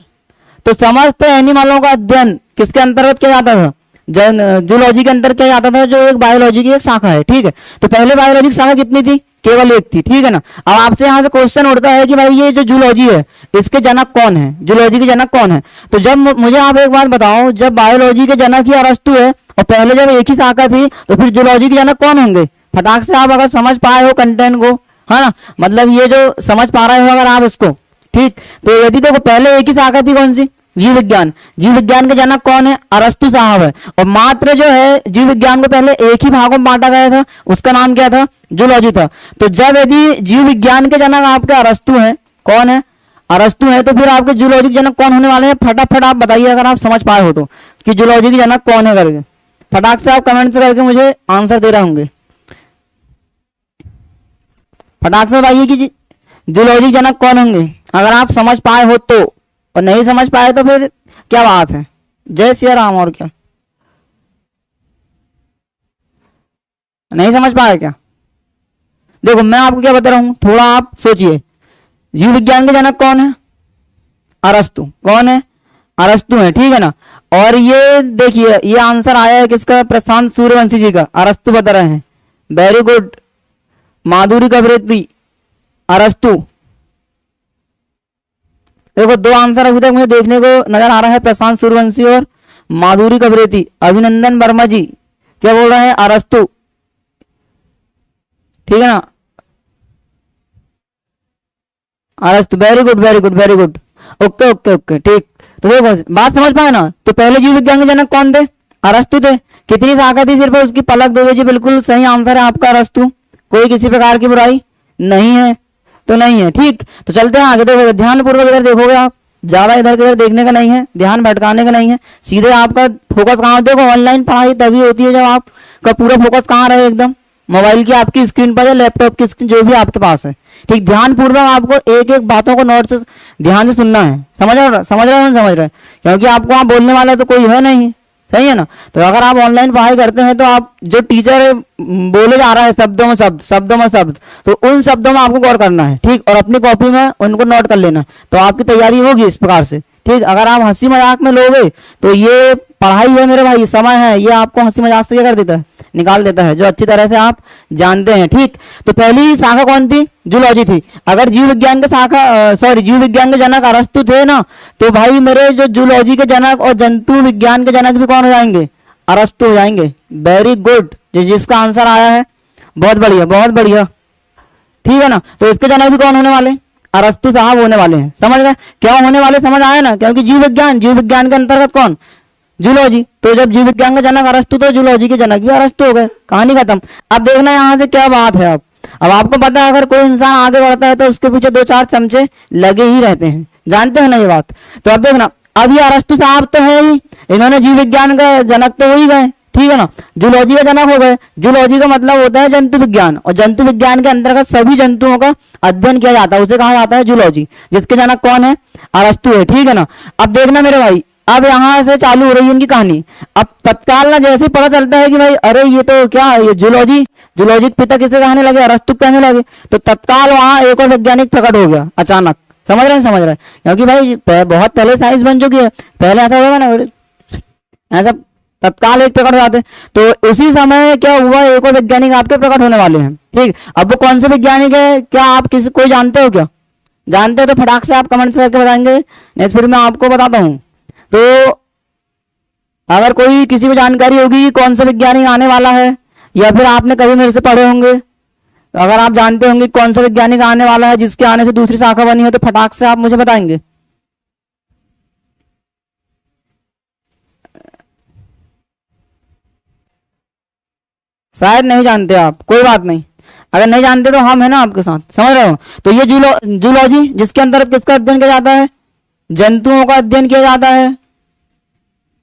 तो समस्त एनिमलों का अध्ययन किसके अंतर्गत किया जाता था? जूलॉजी के अंदर क्या आता था, जो एक बायोलॉजी की एक शाखा है, ठीक है। तो पहले बायोलॉजी की शाखा कितनी थी? केवल एक थी, ठीक है ना। अब आपसे यहाँ से क्वेश्चन उठता है कि भाई ये जो जूलॉजी है इसके जनक कौन है? जूलॉजी के जनक कौन है? तो जब मुझे आप एक बात बताओ, जब बायोलॉजी के जनक ही अरस्तु है और पहले जब एक ही शाखा थी, तो फिर जूलॉजी के जनक कौन होंगे? फटाक से आप अगर समझ पाए हो कंटेंट को, है ना, मतलब ये जो समझ पा रहे हो अगर आप इसको, ठीक। तो यदि देखो पहले एक ही शाखा थी, कौन सी? जीव विज्ञान। जीव विज्ञान के जनक कौन है? अरस्तु साहब है। और मात्र जो है जीव विज्ञान को पहले एक ही भागों में बांटा गया था, उसका नाम क्या था? जूलॉजी था। तो जब यदि जीव विज्ञान के जनक आपके अरस्तु हैं, कौन है? अरस्तु है, तो फिर आपके जूलॉजी के जनक कौन होने वाले हैं? फटाफट आप बताइए अगर आप समझ पाए हो तो, कि जूलॉजी के जनक कौन है करके। फटाक से आप कमेंट करके मुझे आंसर दे रहे होंगे। फटाक से बताइए कि जूलॉजी के जनक कौन होंगे अगर आप समझ पाए हो तो। और नहीं समझ पाए तो फिर क्या बात है? जय श्री राम। और क्या नहीं समझ पाए क्या? देखो मैं आपको क्या बता रहा हूं, थोड़ा आप सोचिए। जीव विज्ञान के जनक कौन है? अरस्तु। कौन है? अरस्तु है, ठीक है ना। और ये देखिए, ये आंसर आया है किसका? प्रशांत सूर्यवंशी जी का। अरस्तु बता रहे हैं, वेरी गुड। माधुरी कवरेती, अरस्तु। देखो दो आंसर अभी तक मुझे देखने को नजर आ रहा है, प्रशांत सूर्यवंशी और माधुरी कवरेती। अभिनंदन वर्मा जी क्या बोल रहे हैं? अरस्तु, ठीक है ना। अरस्तु, very good very good very good. Okay okay okay, ठीक। तो देखो बात समझ पाए ना। तो पहले जीव विज्ञान के जनक कौन थे? अरस्तु थे। कितनी शाखा थी? सिर्फ उसकी पलक दो जी। बिल्कुल सही आंसर है आपका, अरस्तु। कोई किसी प्रकार की बुराई नहीं है, तो नहीं है, ठीक। तो चलते हैं आगे। देखो ध्यानपूर्वक इधर देखोगे आप, ज्यादा इधर किधर देखने का नहीं है, ध्यान भटकाने का नहीं है, सीधे आपका फोकस कहाँ। देखो ऑनलाइन पढ़ाई तभी होती है जब आपका पूरा फोकस कहाँ रहे, एकदम मोबाइल की आपकी स्क्रीन पर या लैपटॉप की स्क्रीन, जो भी आपके पास है, ठीक। ध्यानपूर्वक आपको एक एक बातों को नोट से ध्यान से सुनना है। समझ रहे हो? समझ रहे? क्योंकि आपको वहां बोलने वाला तो कोई है नहीं, सही है ना। तो अगर आप ऑनलाइन पढ़ाई करते हैं तो आप जो टीचर बोले जा रहा है शब्दों में शब्द, शब्दों में शब्द, तो उन शब्दों में आपको गौर करना है, ठीक। और अपनी कॉपी में उनको नोट कर लेना, तो आपकी तैयारी होगी इस प्रकार से, ठीक। अगर आप हंसी मजाक में लोगे तो ये पढ़ाई है मेरे भाई, समय है, ये आपको हंसी मजाक से क्या कर देता है? निकाल देता है, जो अच्छी तरह से आप जानते हैं, ठीक। तो पहली शाखा कौन थी? जूलॉजी थी। अगर जीव विज्ञान के जीव विज्ञान के जनक अरस्तु थे ना, तो भाई मेरे जो जूलॉजी के जनक और जंतु विज्ञान के जनक भी कौन हो जाएंगे? अरस्तु हो जाएंगे। वेरी गुड, जिसका आंसर आया है, बहुत बढ़िया बहुत बढ़िया, ठीक है ना। तो इसके जनक भी कौन होने वाले? अरस्तु साहब होने वाले हैं। समझ गए क्यों होने वाले? समझ आया ना। क्योंकि जीव विज्ञान के अंतर्गत कौन? जूलॉजी। तो जब जीव विज्ञान का जनक अरस्तु, तो जूलॉजी के जनक भी अरस्तु हो गए, कहानी खत्म। अब देखना यहाँ से क्या बात है। अब आपको पता है अगर कोई इंसान आगे बढ़ता है तो उसके पीछे दो चार चमचे लगे ही रहते हैं, जानते हैं ना ये बात। तो अब देखना, अब ये अरस्तु साहब तो है ही, इन्होंने जीव विज्ञान का जनक तो हो ही गए, ठीक है ना। जूलॉजी का जनक हो गए। जूलॉजी का मतलब होता है जंतु विज्ञान, और जंतु विज्ञान के अंतर्गत सभी जंतुओं का अध्ययन किया जाता है, उसे कहा जाता है जूलॉजी। जिसके जनक कौन है? अरस्तु है, ठीक है ना। अब देखना मेरे भाई, अब यहाँ से चालू हो रही है इनकी कहानी। अब तत्काल ना जैसे ही पता चलता है कि भाई अरे ये तो क्या है, ये जूलॉजी, जूलॉजी के पिता किसे कहने लगे, अरस्तु कहने लगे, तो तत्काल वहां एक और वैज्ञानिक प्रकट हो गया अचानक। समझ रहे हैं, समझ रहे हैं, क्योंकि भाई बहुत पहले साइंस बन चुकी है, पहले ऐसा होगा ना, ऐसा तत्काल एक प्रकट हो जाते। तो उसी समय क्या हुआ, एक और वैज्ञानिक आपके प्रकट होने वाले हैं, ठीक। अब वो कौन से वैज्ञानिक है, क्या आप किसी कोई जानते हो, क्या जानते हो तो फटाक से आप कमेंट करके बताएंगे, नहीं फिर मैं आपको बताता हूँ। तो अगर कोई किसी को जानकारी होगी कि कौन सा वैज्ञानिक आने वाला है, या फिर आपने कभी मेरे से पढ़े होंगे, अगर आप जानते होंगे कौन सा वैज्ञानिक आने वाला है जिसके आने से दूसरी शाखा बनी है, तो फटाक से आप मुझे बताएंगे। शायद नहीं जानते आप, कोई बात नहीं, अगर नहीं जानते तो हम है ना आपके साथ, समझ रहे हो। तो ये जूलॉजी जिसके अंदर किसका अध्ययन किया जाता है, जंतुओं का अध्ययन किया जाता है,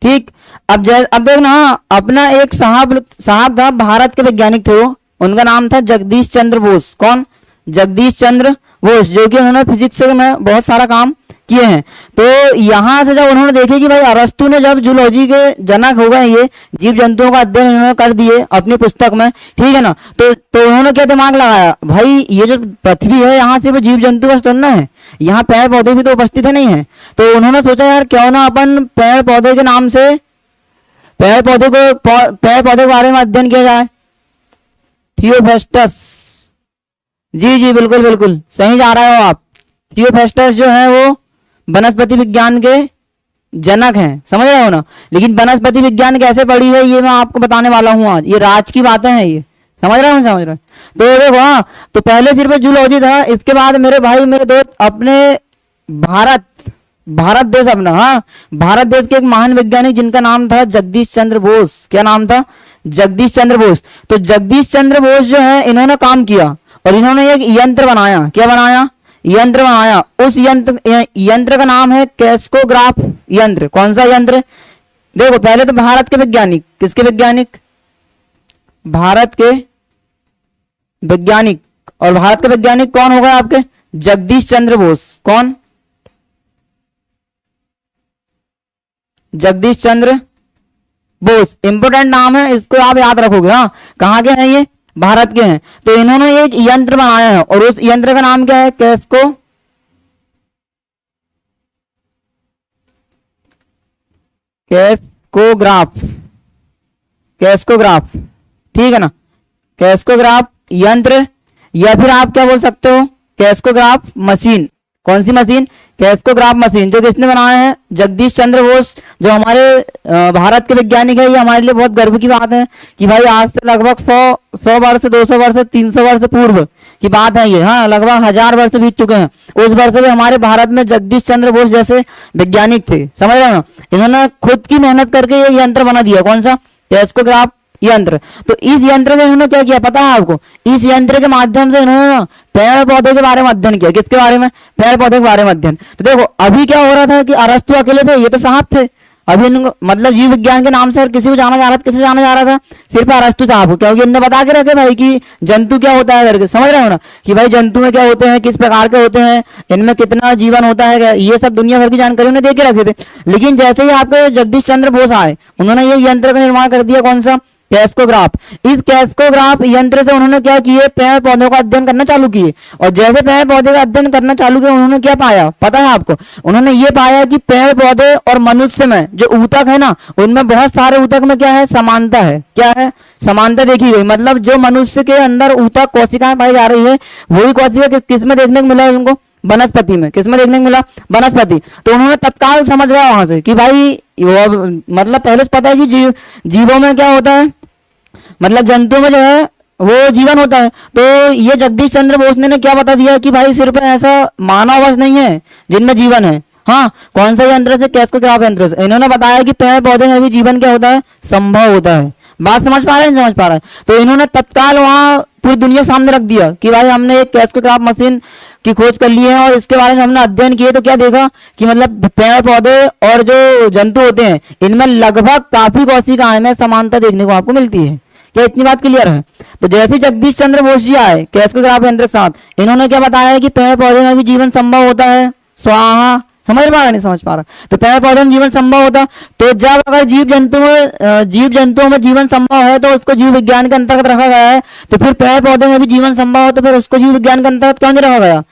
ठीक। अब देखना, हाँ, अपना एक साहब था, भारत के वैज्ञानिक थे वो, उनका नाम था जगदीश चंद्र बोस। कौन, जगदीश चंद्र बोस, जो कि उन्होंने फिजिक्स में बहुत सारा काम किए हैं। तो यहां से जब उन्होंने देखे कि भाई अरस्तु ने जब जूलॉजी के जनक हो गए, ये जीव जंतुओं का अध्ययन इन्होंने कर दिए अपनी पुस्तक में, ठीक है ना। तो उन्होंने क्या दिमाग लगाया, भाई ये जो पृथ्वी है यहाँ सिर्फ जीव जंतु बस थोड़ा ना है, यहाँ पेड़ पौधे भी तो उपस्थित है, नहीं है। तो उन्होंने सोचा यार क्यों ना अपन पेड़ पौधे के नाम से पेड़ पौधे के बारे में अध्ययन किया जाए। थियोफेस्टस, जी जी बिल्कुल बिल्कुल सही जा रहे हो आप। थियोफेस्टस जो है वो वनस्पति विज्ञान के जनक हैं, समझ रहे हो ना। लेकिन वनस्पति विज्ञान कैसे पढ़ी है ये मैं आपको बताने वाला हूँ आज, ये राज की बातें हैं ये, समझ रहे हो, समझ रहे हो। तो देखो, हाँ, तो पहले सिर्फ जूलॉजी था, इसके बाद मेरे भाई मेरे दोस्त अपने भारत देश अपना, हाँ, भारत देश के एक महान वैज्ञानिक जिनका नाम था जगदीश चंद्र बोस। क्या नाम था, जगदीश चंद्र बोस। तो जगदीश चंद्र बोस जो है इन्होंने काम किया और इन्होंने एक यंत्र बनाया। क्या बनाया, यंत्र बनाया। उस यंत्र का नाम है कैस्कोग्राफ यंत्र। कौन सा यंत्र, देखो पहले तो भारत के वैज्ञानिक, किसके वैज्ञानिक, भारत के वैज्ञानिक, और भारत के वैज्ञानिक कौन होगा आपके, जगदीश चंद्र बोस। कौन, जगदीश चंद्र बोस, इंपोर्टेंट नाम है, इसको आप याद रखोगे। हाँ, कहाँ के हैं ये, भारत के हैं। तो इन्होंने एक यंत्र बनाया है और उस यंत्र का नाम क्या है, कैस्कोग्राफ, ठीक है ना, कैस्कोग्राफ यंत्र, या फिर आप क्या बोल सकते हो, कैस्कोग्राफ मशीन। कौन सी मशीन, कैस्कोग्राफ मशीन, जो किसने बनाया है, जगदीश चंद्र बोस, जो हमारे भारत के वैज्ञानिक है। ये हमारे लिए बहुत गर्व की बात है कि भाई आज से लगभग 100 वर्ष, 200 वर्ष, 300 वर्ष पूर्व की बात है ये, हाँ, लगभग 1000 वर्ष बीत चुके हैं। उस वर्ष में हमारे भारत में जगदीश चंद्र बोस जैसे वैज्ञानिक थे, समझ रहे हो। इन्होंने खुद की मेहनत करके ये यंत्र बना दिया। कौन सा, कैस्कोग्राफ यंत्र। तो इस यंत्र से इन्होंने क्या किया पता है आपको, इस यंत्र के माध्यम से इन्होंने ना पेड़ पौधे के बारे में अध्ययन किया। किसके बारे में, पेड़ पौधे के बारे में अध्ययन। तो देखो अभी क्या हो रहा था कि अरस्तु अकेले थे, ये तो साहब थे। अभी इनको मतलब जीव विज्ञान के नाम से किसी को जाना जा रहा था, किसे जाना जा रहा था, सिर्फ अरस्तु साहब को, क्योंकि इन्होंने बता के रखे भाई कि जंतु क्या होता है करके, समझ रहे हो ना, कि भाई जंतु में क्या होते हैं, किस प्रकार के होते हैं, इनमें कितना जीवन होता है, ये सब दुनिया भर की जानकारी उन्हें दे के रखे थे। लेकिन जैसे ही आपके जगदीश चंद्र बोस आए, उन्होंने ये यंत्र का निर्माण कर दिया। कौन सा, कैस्कोग्राफ। इस कैस्कोग्राफ यंत्र से उन्होंने क्या किए, पेड़ पौधों का अध्ययन करना चालू किए। और जैसे पेड़ पौधे का अध्ययन करना चालू किया, उन्होंने क्या पाया पता है आपको, उन्होंने ये पाया कि पेड़ पौधे और मनुष्य में जो ऊतक है ना, उनमें बहुत सारे ऊतक में क्या है, समानता है। क्या है, समानता देखी गई। मतलब जो मनुष्य के अंदर ऊतक कोशिकाएं पाई जा रही है, वही कोशिका किस में देखने को मिला उनको, वनस्पति में। किस में देखने को मिला, वनस्पति। तो उन्होंने तत्काल समझ गया वहां से कि भाई मतलब पहले से पता है कि जीवों में क्या होता है, मतलब जंतुओं में जो है वो जीवन होता है। तो ये जगदीश चंद्र बोस ने क्या बता दिया कि भाई सिर्फ ऐसा मानव नहीं है जिनमें जीवन है। हाँ, कौन सा यंत्र से, कैस्कोग्राफ यंत्र से इन्होंने बताया कि पेड़ पौधे में भी जीवन क्या होता है, संभव होता है। बात समझ पा रहे हैं, समझ पा रहे हैं। तो इन्होंने तत्काल वहां पूरी दुनिया सामने रख दिया कि भाई हमने एक कैस्कोग्राफ मशीन की खोज कर ली है और इसके बारे में हमने अध्ययन किए। तो क्या देखा कि मतलब पेड़ पौधे और जो जंतु होते हैं, इनमें लगभग काफी कोशिकाएं में समानता देखने को आपको मिलती है। क्या इतनी बात क्लियर है। तो जैसे जगदीश चंद्र बोस जी आए कैस्कोग्राफ यंत्र के साथ, इन्होंने क्या बताया कि पेड़ पौधे में भी जीवन संभव होता है। स्वाहा, समझ पा रहा नहीं समझ पा रहा? तो पेड़ पौधों में जीवन संभव होता, तो जब अगर जीव जंतुओं में जीवन संभव है तो उसको जीव विज्ञान के अंतर्गत रखा गया है, तो फिर पेड़ पौधे में भी जीवन संभव हो तो फिर उसको जीव विज्ञान के अंतर्गत क्यों नहीं रखा गया?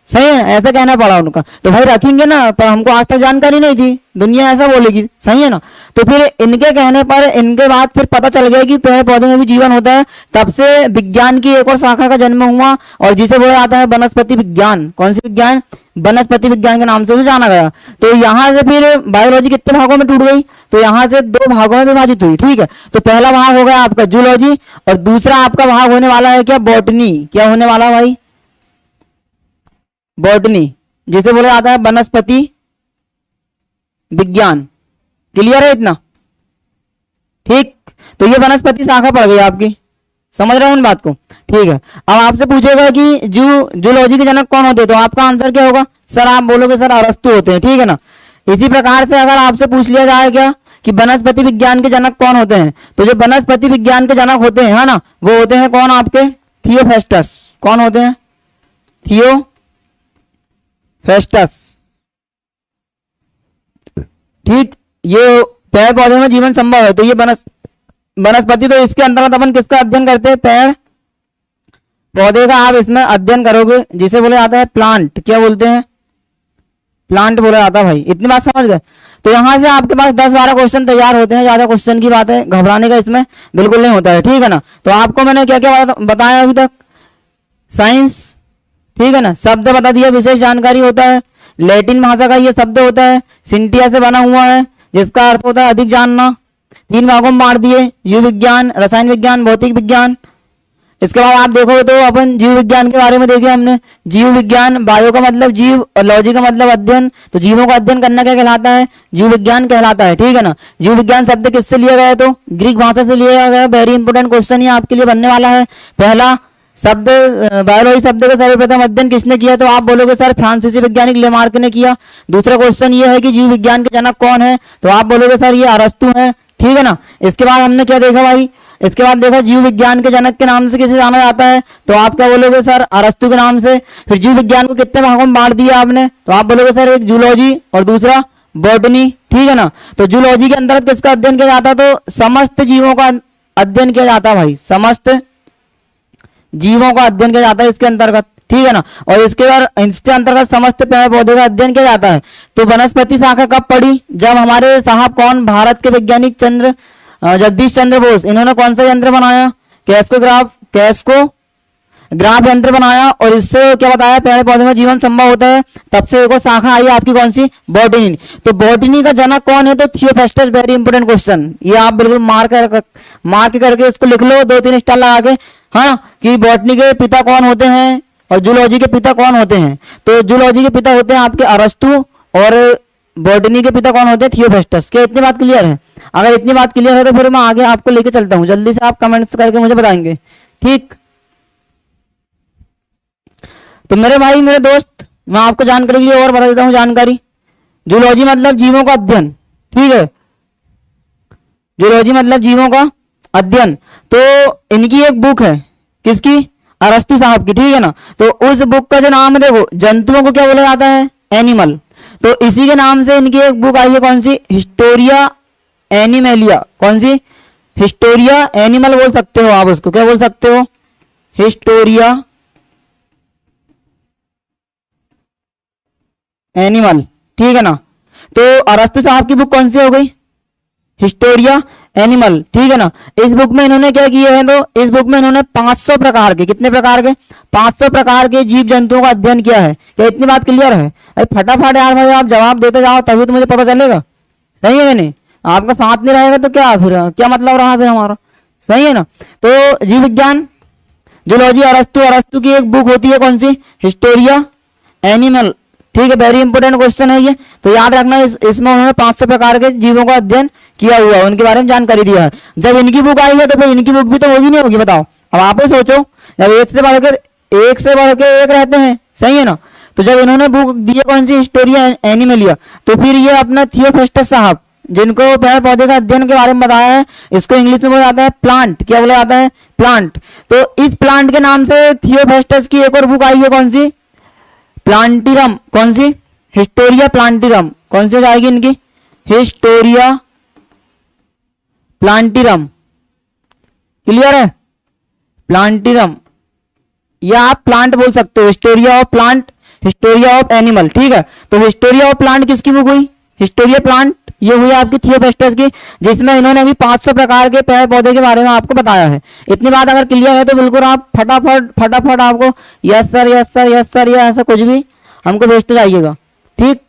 सही है, ऐसा कहना पड़ा उनका। तो भाई रखेंगे ना, पर हमको आज तक जानकारी नहीं थी, दुनिया ऐसा बोलेगी, सही है ना। तो फिर इनके कहने पर इनके बाद फिर पता चल गया कि पेड़ पौधे में भी जीवन होता है, तब से विज्ञान की एक और शाखा का जन्म हुआ और जिसे बोला जाता है वनस्पति विज्ञान। कौन सी विज्ञान? वनस्पति विज्ञान के नाम से भी जाना गया। तो यहाँ से फिर बायोलॉजी कितने भागों में टूट गई? तो यहाँ से 2 भागों में विभाजित हुई, ठीक है। तो पहला भाग हो गया आपका जूलॉजी और दूसरा आपका भाग होने वाला है क्या? बॉटनी। क्या होने वाला है भाई? बॉटनी, जिसे बोला जाता है वनस्पति विज्ञान। क्लियर है इतना? ठीक, तो ये वनस्पति शाखा पड़ गई आपकी, समझ रहे हो उन बात को? ठीक है। अब आपसे पूछेगा कि जूलॉजी के जनक कौन होते हैं, तो आपका आंसर क्या होगा? सर आप बोलोगे सर अरस्तु होते हैं, ठीक है ना। इसी प्रकार से अगर आपसे पूछ लिया जाए क्या कि वनस्पति विज्ञान के जनक कौन होते हैं, तो जो वनस्पति विज्ञान के जनक होते हैं, है ना, वो होते हैं कौन आपके? थियोफेस्टस। कौन होते हैं? थियोफेस्टस। ठीक, ये पेड़ पौधे में जीवन संभव है, तो ये वनस्पति, तो इसके अंतर्गत अपन किसका अध्ययन करते हैं? पेड़ पौधे का आप इसमें अध्ययन करोगे, जिसे बोला जाता है प्लांट। क्या बोलते हैं? प्लांट बोला जाता है भाई। इतनी बात समझ गए? तो यहां से आपके पास 10-12 क्वेश्चन तैयार होते हैं, ज्यादा क्वेश्चन की बात है, घबराने का इसमें बिल्कुल नहीं होता है, ठीक है ना। तो आपको मैंने क्या क्या बताया अभी तक? साइंस, ठीक है ना, शब्द बता दिया, विशेष जानकारी होता है, लैटिन भाषा का ये शब्द होता है, सिंटिया से बना हुआ है, जिसका अर्थ होता है अधिक जानना। 3 भागों में बांट दिए, जीव विज्ञान, रसायन विज्ञान, भौतिक विज्ञान। इसके बाद आप देखो तो अपन जीव विज्ञान के बारे में देखे हमने। जीव विज्ञान, बायो का मतलब जीव और लॉजी का मतलब अध्ययन, तो जीवों का अध्ययन करना क्या कहलाता है? जीव विज्ञान कहलाता है, ठीक है ना। जीव विज्ञान शब्द किससे लिया गया है? तो ग्रीक भाषा से लिया गया है। वेरी इंपोर्टेंट क्वेश्चन ये आपके लिए बनने वाला है। पहला शब्द बायोलॉजी शब्द का सर्वप्रथम अध्ययन किसने किया? तो आप बोलोगे सर फ्रांसीसी वैज्ञानिक लेमार्क ने किया। दूसरा क्वेश्चन ये है कि जीव विज्ञान के जनक कौन है? तो आप बोलोगे सर ये अरस्तु है, ठीक है ना। इसके बाद हमने क्या देखा भाई? इसके बाद देखा जीव विज्ञान के जनक के नाम से किसे जाना जाता है? तो आप क्या बोलोगे? सर अरस्तु के नाम से। फिर जीव विज्ञान को कितने भागों में बांट दिया आपने? तो आप बोलोगे सर एक जूलॉजी और दूसरा बॉटनी, ठीक है ना। तो जूलॉजी के अंतर्गत किसका अध्ययन किया जाता है? तो समस्त जीवों का अध्ययन किया जाता है भाई, समस्त जीवों का अध्ययन किया जाता है इसके अंतर्गत, ठीक है ना। और इसके अंतर्गत समस्त पेड़ पौधे का अध्ययन किया जाता है। तो वनस्पति शाखा कब पड़ी? जब हमारे साहब कौन, भारत के वैज्ञानिक जगदीश चंद्र बोस, इन्होंने कौन सा यंत्र बनाया? कैस्कोग्राफ यंत्र बनाया और इससे क्या बताया? पेड़ पौधे में जीवन संभव होता है। तब से एक और शाखा आई आपकी, कौन सी? बॉटनी। तो बॉटनी का जनक कौन है? तो थियोफेस्टस। वेरी इंपोर्टेंट क्वेश्चन, ये आप बिल्कुल मार्क करके इसको लिख लो 2-3 स्टार लगा के, हाँ, कि बॉटनी के पिता कौन होते हैं और जूलॉजी के पिता कौन होते हैं? तो जूलॉजी के पिता होते हैं आपके अरस्तु और बॉटनी के पिता कौन होते हैं? थियोफेस्टस। क्या इतनी बात क्लियर है? अगर इतनी बात क्लियर है तो फिर मैं आगे आपको लेके चलता हूं, जल्दी से आप कमेंट्स करके मुझे बताएंगे, ठीक। तो मेरे भाई मेरे दोस्त, मैं आपको जानकारी के लिए और बता देता हूं जानकारी। जूलॉजी मतलब जीवों का अध्ययन, ठीक है। जूलॉजी मतलब जीवों का अध्ययन। तो इनकी एक बुक है, किसकी? अरस्तु साहब की, ठीक है ना। तो उस बुक का जो नाम है, देखो जंतुओं को क्या बोला जाता है? एनिमल। तो इसी के नाम से इनकी एक बुक आई है, कौन सी? Historia animalia. कौन सी? हिस्टोरिया एनिमल बोल सकते हो आप उसको, क्या बोल सकते हो? हिस्टोरिया एनिमल, ठीक है ना। तो अरस्तु साहब की बुक कौन सी हो गई? हिस्टोरिया एनिमल, ठीक है ना। इस बुक में इन्होंने क्या किया है? तो इस बुक में इन्होंने 500 प्रकार के, कितने प्रकार के? 500 प्रकार के जीव जंतुओं का अध्ययन किया है। क्या इतनी बात क्लियर है? अरे फटाफट यार भाई आप जवाब देते जाओ, तभी तो मुझे पता चलेगा, सही है नहीं? आपका साथ नहीं रहेगा तो क्या फिर, क्या मतलब रहा फिर हमारा, सही है ना। तो जीव विज्ञान, जूलॉजी, अरस्तु की एक बुक होती है, कौन सी? हिस्टोरिया एनिमल, ठीक है। वेरी इंपोर्टेंट क्वेश्चन है ये, तो याद रखना। इसमें उन्होंने 500 प्रकार के जीवों का अध्ययन किया हुआ है, उनके बारे में जानकारी दिया है। जब इनकी बुक आई है तो फिर इनकी बुक भी तो होगी नहीं होगी? बताओ। अब आप ही सोचो, जब एक से बढ़ के एक रहते हैं, सही है ना। तो जब इन्होंने बुक दी है कौन सी? हिस्टोरिया एनिमलिया, तो फिर ये अपना थियोफेस्टस साहब, जिनको पेड़ पौधे का अध्ययन के बारे में बताया है, इसको इंग्लिश में बोला जाता है प्लांट। क्या बोला जाता है? प्लांट। तो इस प्लांट के नाम से थियोफेस्टस की एक और बुक आई है, कौन सी? प्लांटिरम। कौन सी? हिस्टोरिया प्लांटिरम, कौन सी हो जाएगी इनकी? हिस्टोरिया प्लांटिरम, क्लियर है? प्लांटिरम, या आप प्लांट बोल सकते हो, Historia of plant, Historia of animal, ठीक है। तो हिस्टोरिया ऑफ प्लांट किसकी बुक हुई? हिस्टोरिया प्लांट ये हुई आपकी थियोपेस्टस की, जिसमें इन्होंने अभी 500 प्रकार के पेड़ पौधे के बारे में आपको बताया है। इतनी बात अगर क्लियर है तो बिल्कुल आप फटाफट फटाफट आपको yes sir yes sir yes sir या ऐसा कुछ भी हमको भेजते जाइएगा, ठीक।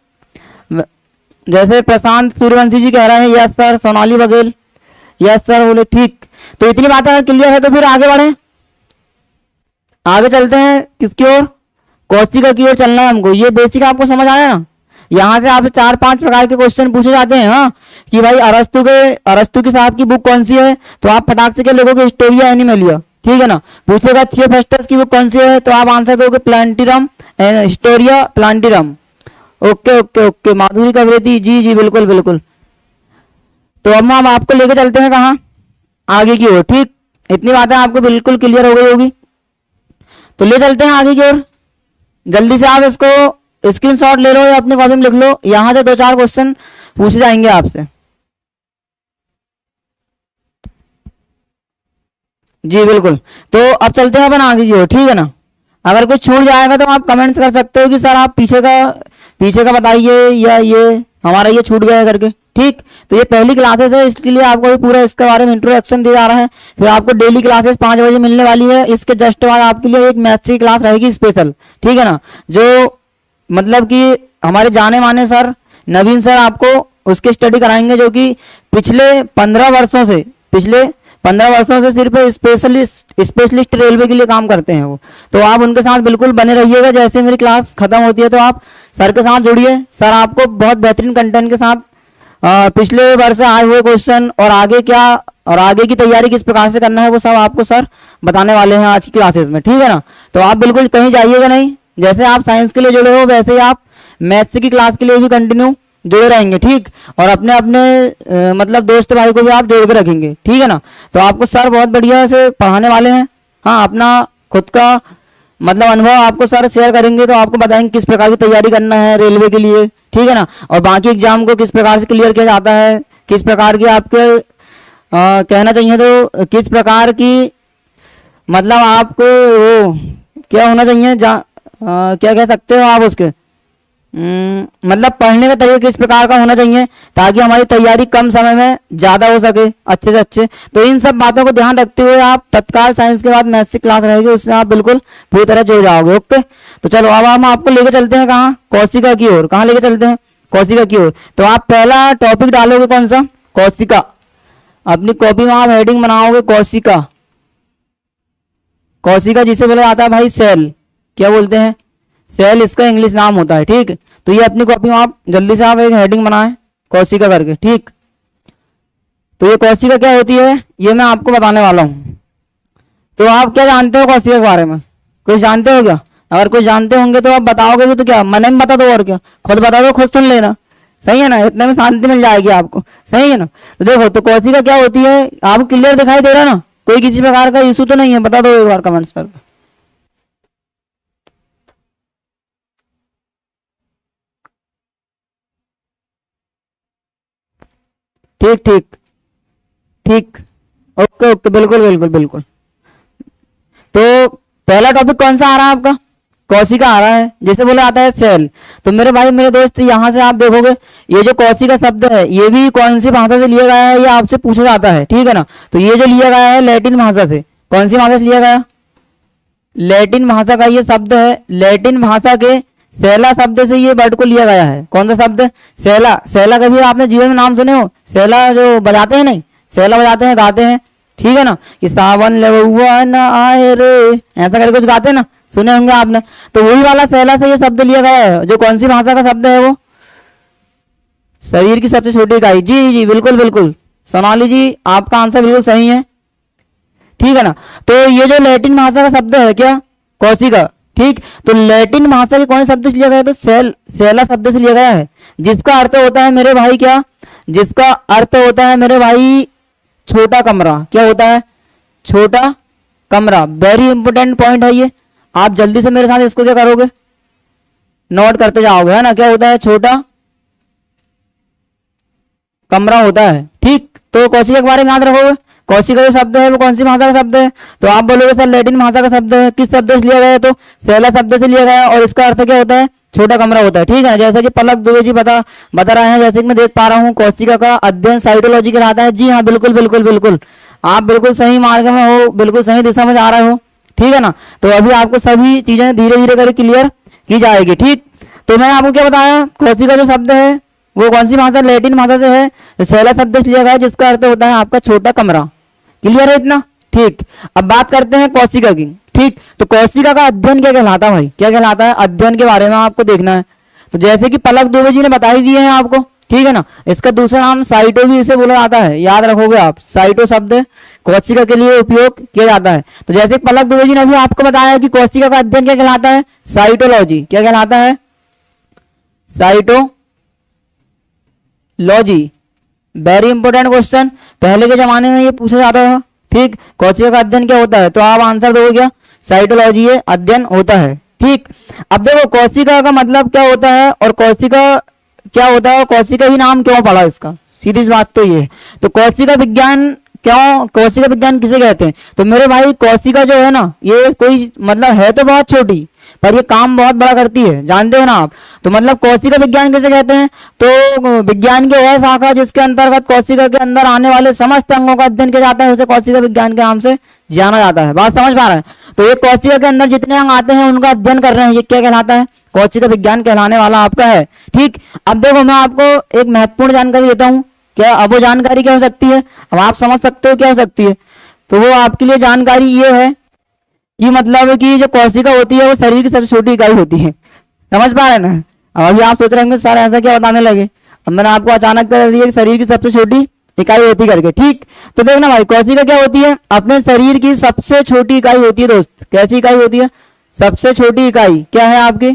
जैसे प्रशांत सूर्यवंशी जी कह रहे हैं yes sir, Sonali Baghel yes sir बोले, ठीक। तो इतनी बात अगर क्लियर है तो फिर आगे बढ़े, आगे चलते हैं किसकी ओर? कोशिका की ओर चलना है हमको। ये बेसिक आपको समझ आया ना? यहाँ से आपसे 4-5 प्रकार के क्वेश्चन पूछे जाते हैं, हाँ, कि भाई अरस्तु के साहब की बुक कौन सी है, तो आप फटाक से क्या लिखोगे? हिस्टोरिया एनिमलिया, ठीक है ना। पूछेगा थियोपेस्टस की बुक कौन सी है, तो आप आंसर दोगे प्लांटिरम, हिस्टोरिया प्लांटिरम। ओके ओके ओके, माधुरी कवरेती, जी जी बिल्कुल बिल्कुल। तो अब हम आपको लेके चलते हैं कहाँ? आगे की ओर, ठीक। इतनी बातें आपको बिल्कुल क्लियर हो गई होगी, तो ले चलते हैं आगे की ओर। जल्दी से आप इसको स्क्रीनशॉट ले लो या अपनी कॉपी में लिख लो, यहां से 2-4 क्वेश्चन पूछे जाएंगे आपसे। जी बिल्कुल, तो अब चलते हैं अपन आगे की ओर, ठीक है ना। अगर कुछ छूट जाएगा तो आप कमेंट्स कर सकते हो कि सर आप पीछे का बताइए, या ये हमारा ये छूट गया है करके, ठीक। तो ये पहली क्लासेस है, इसके लिए आपको भी पूरा इसके बारे में इंट्रोडक्शन दिया जा रहा है। फिर आपको डेली क्लासेस 5 बजे मिलने वाली है। इसके जस्ट बाद आपके लिए एक मैथ्स की क्लास रहेगी स्पेशल, ठीक है ना, जो मतलब कि हमारे जाने माने सर नवीन सर आपको उसकी स्टडी कराएंगे, जो कि पिछले 15 वर्षों से सिर्फ स्पेशलिस्ट रेलवे के लिए काम करते हैं वो। तो आप उनके साथ बिल्कुल बने रहिएगा। जैसे मेरी क्लास खत्म होती है तो आप सर के साथ जुड़िए, सर आपको बहुत बेहतरीन कंटेंट के साथ पिछले वर्ष आए हुए क्वेश्चन और आगे की तैयारी किस प्रकार से करना है वो सब आपको सर बताने वाले हैं आज की क्लासेस में, ठीक है ना। तो आप बिल्कुल कहीं जाइएगा नहीं, जैसे आप साइंस के लिए जुड़े हो वैसे ही आप मैथ्स की क्लास के लिए भी कंटिन्यू जुड़े रहेंगे, ठीक। और अपने अपने मतलब दोस्त भाई को भी आप जोड़ के रखेंगे, ठीक है ना। तो आपको सर बहुत बढ़िया से पढ़ाने वाले हैं, हाँ, अपना खुद का मतलब अनुभव आपको सर शेयर करेंगे, तो आपको बताएंगे किस प्रकार की तैयारी करना है रेलवे के लिए, ठीक है ना। और बाकी एग्जाम को किस प्रकार से क्लियर किया जाता है, किस प्रकार की आपके कहना चाहिए तो किस प्रकार की मतलब आपको वो क्या होना चाहिए, क्या कह सकते हो आप उसके मतलब पढ़ने का तरीका किस प्रकार का होना चाहिए, ताकि हमारी तैयारी कम समय में ज्यादा हो सके, अच्छे से अच्छे। तो इन सब बातों को ध्यान रखते हुए आप तत्काल साइंस के बाद मैथ्स की क्लास रहेगी, उसमें आप बिल्कुल पूरी तरह जुड़ जाओगे। ओके, तो चलो अब हम आपको लेके चलते हैं कहाँ? कोशिका की ओर। कहाँ लेके चलते हैं? कोशिका की ओर। तो आप पहला टॉपिक डालोगे कौन सा? कोशिका। अपनी कॉपी में आप हेडिंग बनाओगे कोशिका। कोशिका जिसे बोला जाता है भाई सेल, क्या बोलते हैं? सेल इसका इंग्लिश नाम होता है, ठीक। तो ये अपनी कॉपी में आप जल्दी से आप एक हेडिंग बनाएं कोशिका करके, ठीक। तो ये कोशिका क्या होती है ये मैं आपको बताने वाला हूं। तो आप क्या जानते हो कोशिका के बारे में? कुछ जानते हो क्या? अगर कुछ जानते होंगे तो आप बताओगे भी तो क्या, मन में बता दो, और क्या, खुद बता दो, खुद सुन लेना, सही है ना। इतने में शांति मिल जाएगी आपको, सही है ना। तो देखो, तो कोशिका क्या होती है आपको क्लियर दिखाई दे रहा है ना? कोई किसी प्रकार का इशू तो नहीं है? बता दो एक बार कमेंट्स करके। ठीक ठीक ठीक, ओके ओके, बिल्कुल बिल्कुल बिल्कुल। तो पहला टॉपिक कौन सा आ रहा है आपका? कोशिका आ रहा है, जिसे बोला जाता है सेल। तो मेरे भाई मेरे दोस्त, यहाँ से आप देखोगे ये जो कोशिका शब्द है ये भी कौन सी भाषा से लिया गया है ये आपसे पूछा जाता है, ठीक है ना। तो ये जो लिया गया है लैटिन भाषा से। कौन सी भाषा से लिया गया? लैटिन भाषा का ये शब्द है। लैटिन भाषा के सेला शब्द से ये वर्ड को लिया गया है। कौन सा शब्द? सेला। सेला कभी आपने जीवन में नाम सुने हो? सेला जो बजाते हैं, नहीं, सेला बजाते हैं, गाते हैं, ठीक है ना, कि सावन लबुआ न आए रे, ऐसा करके कुछ गाते हैं ना, सुने होंगे आपने। तो वही वाला सेला से ये शब्द लिया गया है। जो कौन सी भाषा का शब्द है वो? शरीर की सबसे छोटी इकाई। जी जी बिल्कुल बिल्कुल, सोनाली जी आपका आंसर बिल्कुल सही है, ठीक है ना। तो ये जो लैटिन भाषा का शब्द है क्या? कोशिका, ठीक। तो लैटिन भाषा के कौन से शब्द से लिया गया है? तो सेला शब्द से लिया गया है, जिसका अर्थ होता है मेरे भाई क्या? जिसका अर्थ होता है मेरे भाई छोटा कमरा। क्या होता है? छोटा कमरा। वेरी इंपोर्टेंट पॉइंट है ये, आप जल्दी से मेरे साथ इसको क्या करोगे? नोट करते जाओगे, है ना। क्या होता है? छोटा कमरा होता है। ठीक, तो कोशिका के बारे में याद रखोगे। कोशिका जो शब्द है वो कौन सी भाषा का शब्द है? तो आप बोलोगे सर लैटिन भाषा का शब्द है। किस शब्द से लिया गया है? तो सेला शब्द से लिया गया है, और इसका अर्थ क्या होता है? छोटा कमरा होता है। ठीक है, जैसा कि पलक दुबे जी बता रहे हैं, जैसे कि मैं देख पा रहा हूँ, कोशिका का अध्ययन साइटोलॉजी कहलाता है। जी हाँ, बिल्कुल बिल्कुल बिल्कुल, आप बिल्कुल सही मार्ग में हो, बिल्कुल सही दिशा में जा रहे हो। ठीक है ना। तो अभी आपको सभी चीजें धीरे धीरे करके क्लियर की जाएगी। ठीक, तो मैंने आपको क्या बताया, कोशिका जो शब्द है वो कौन सी भाषा? लैटिन भाषा से है। सेला शब्द से लिया गया है, जिसका अर्थ होता है आपका छोटा कमरा। क्लियर है इतना? ठीक, अब बात करते हैं कोशिका की। ठीक, तो कोशिका का अध्ययन क्या कहलाता है भाई? क्या कहलाता है? अध्ययन के बारे में आपको देखना है। तो जैसे कि पलक दुबे जी ने बता ही दिए हैं आपको। ठीक है ना। इसका दूसरा नाम साइटो भी इसे बोला जाता है, याद रखोगे आप। साइटो शब्द कोशिका के लिए उपयोग किया जाता है। तो जैसे पलक दुबे जी ने अभी आपको बताया कि कोशिका का अध्ययन क्या कहलाता है? साइटोलॉजी। क्या कहलाता है? साइटोलॉजी। वेरी इंपॉर्टेंट क्वेश्चन, पहले के जमाने में ये पूछा जाता था। ठीक, कोशिका का अध्ययन क्या होता है? तो आप आंसर दोगे क्या? साइटोलॉजी ये अध्ययन होता है। ठीक, अब देखो कोशिका का मतलब क्या होता है और कोशिका क्या होता है और कोशिका ही नाम क्यों पड़ा इसका, सीधी सी बात तो ये है। तो कोशिका विज्ञान क्यों, कोशिका विज्ञान किसे कहते हैं? तो मेरे भाई कोशिका जो है ना, ये कोई मतलब है तो बहुत छोटी, पर ये काम बहुत बड़ा करती है, जानते हो ना आप। तो मतलब कोशिका विज्ञान किसे कहते हैं? तो विज्ञान की वह शाखा जिसके अंतर्गत कोशिका के अंदर आने वाले समस्त अंगों का अध्ययन किया जाता है, उसे कोशिका विज्ञान के नाम से जाना जाता है। बात समझ पा रहे हैं? तो ये कोशिका के अंदर जितने अंग आते हैं उनका अध्ययन कर रहे हैं, ये क्या कहलाता है? कोशिका विज्ञान कहलाने वाला आपका है। ठीक, अब देखो मैं आपको एक महत्वपूर्ण जानकारी देता हूँ। क्या अब वो जानकारी क्या हो सकती है? अब आप समझ सकते हो क्या हो सकती है। तो वो आपके लिए जानकारी ये है कि मतलब कि जो कोशिका होती है वो शरीर की सबसे छोटी इकाई होती है। समझ पा रहे हैं ना? अब अभी आप सोच रहे होंगे सर ऐसा क्या बताने लगे, अब मैंने आपको अचानक कर दिया कि शरीर की सबसे छोटी इकाई होती करके। ठीक, तो देखना भाई कोशिका क्या होती है? अपने शरीर की सबसे छोटी इकाई होती है दोस्त। कैसी इकाई होती है? सबसे छोटी इकाई क्या है आपकी?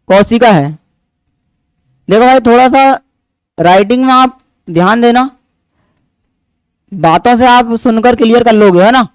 कोशिका है। देखो भाई थोड़ा सा राइटिंग में आप ध्यान देना, बातों से आप सुनकर क्लियर कर लोगे, है ना।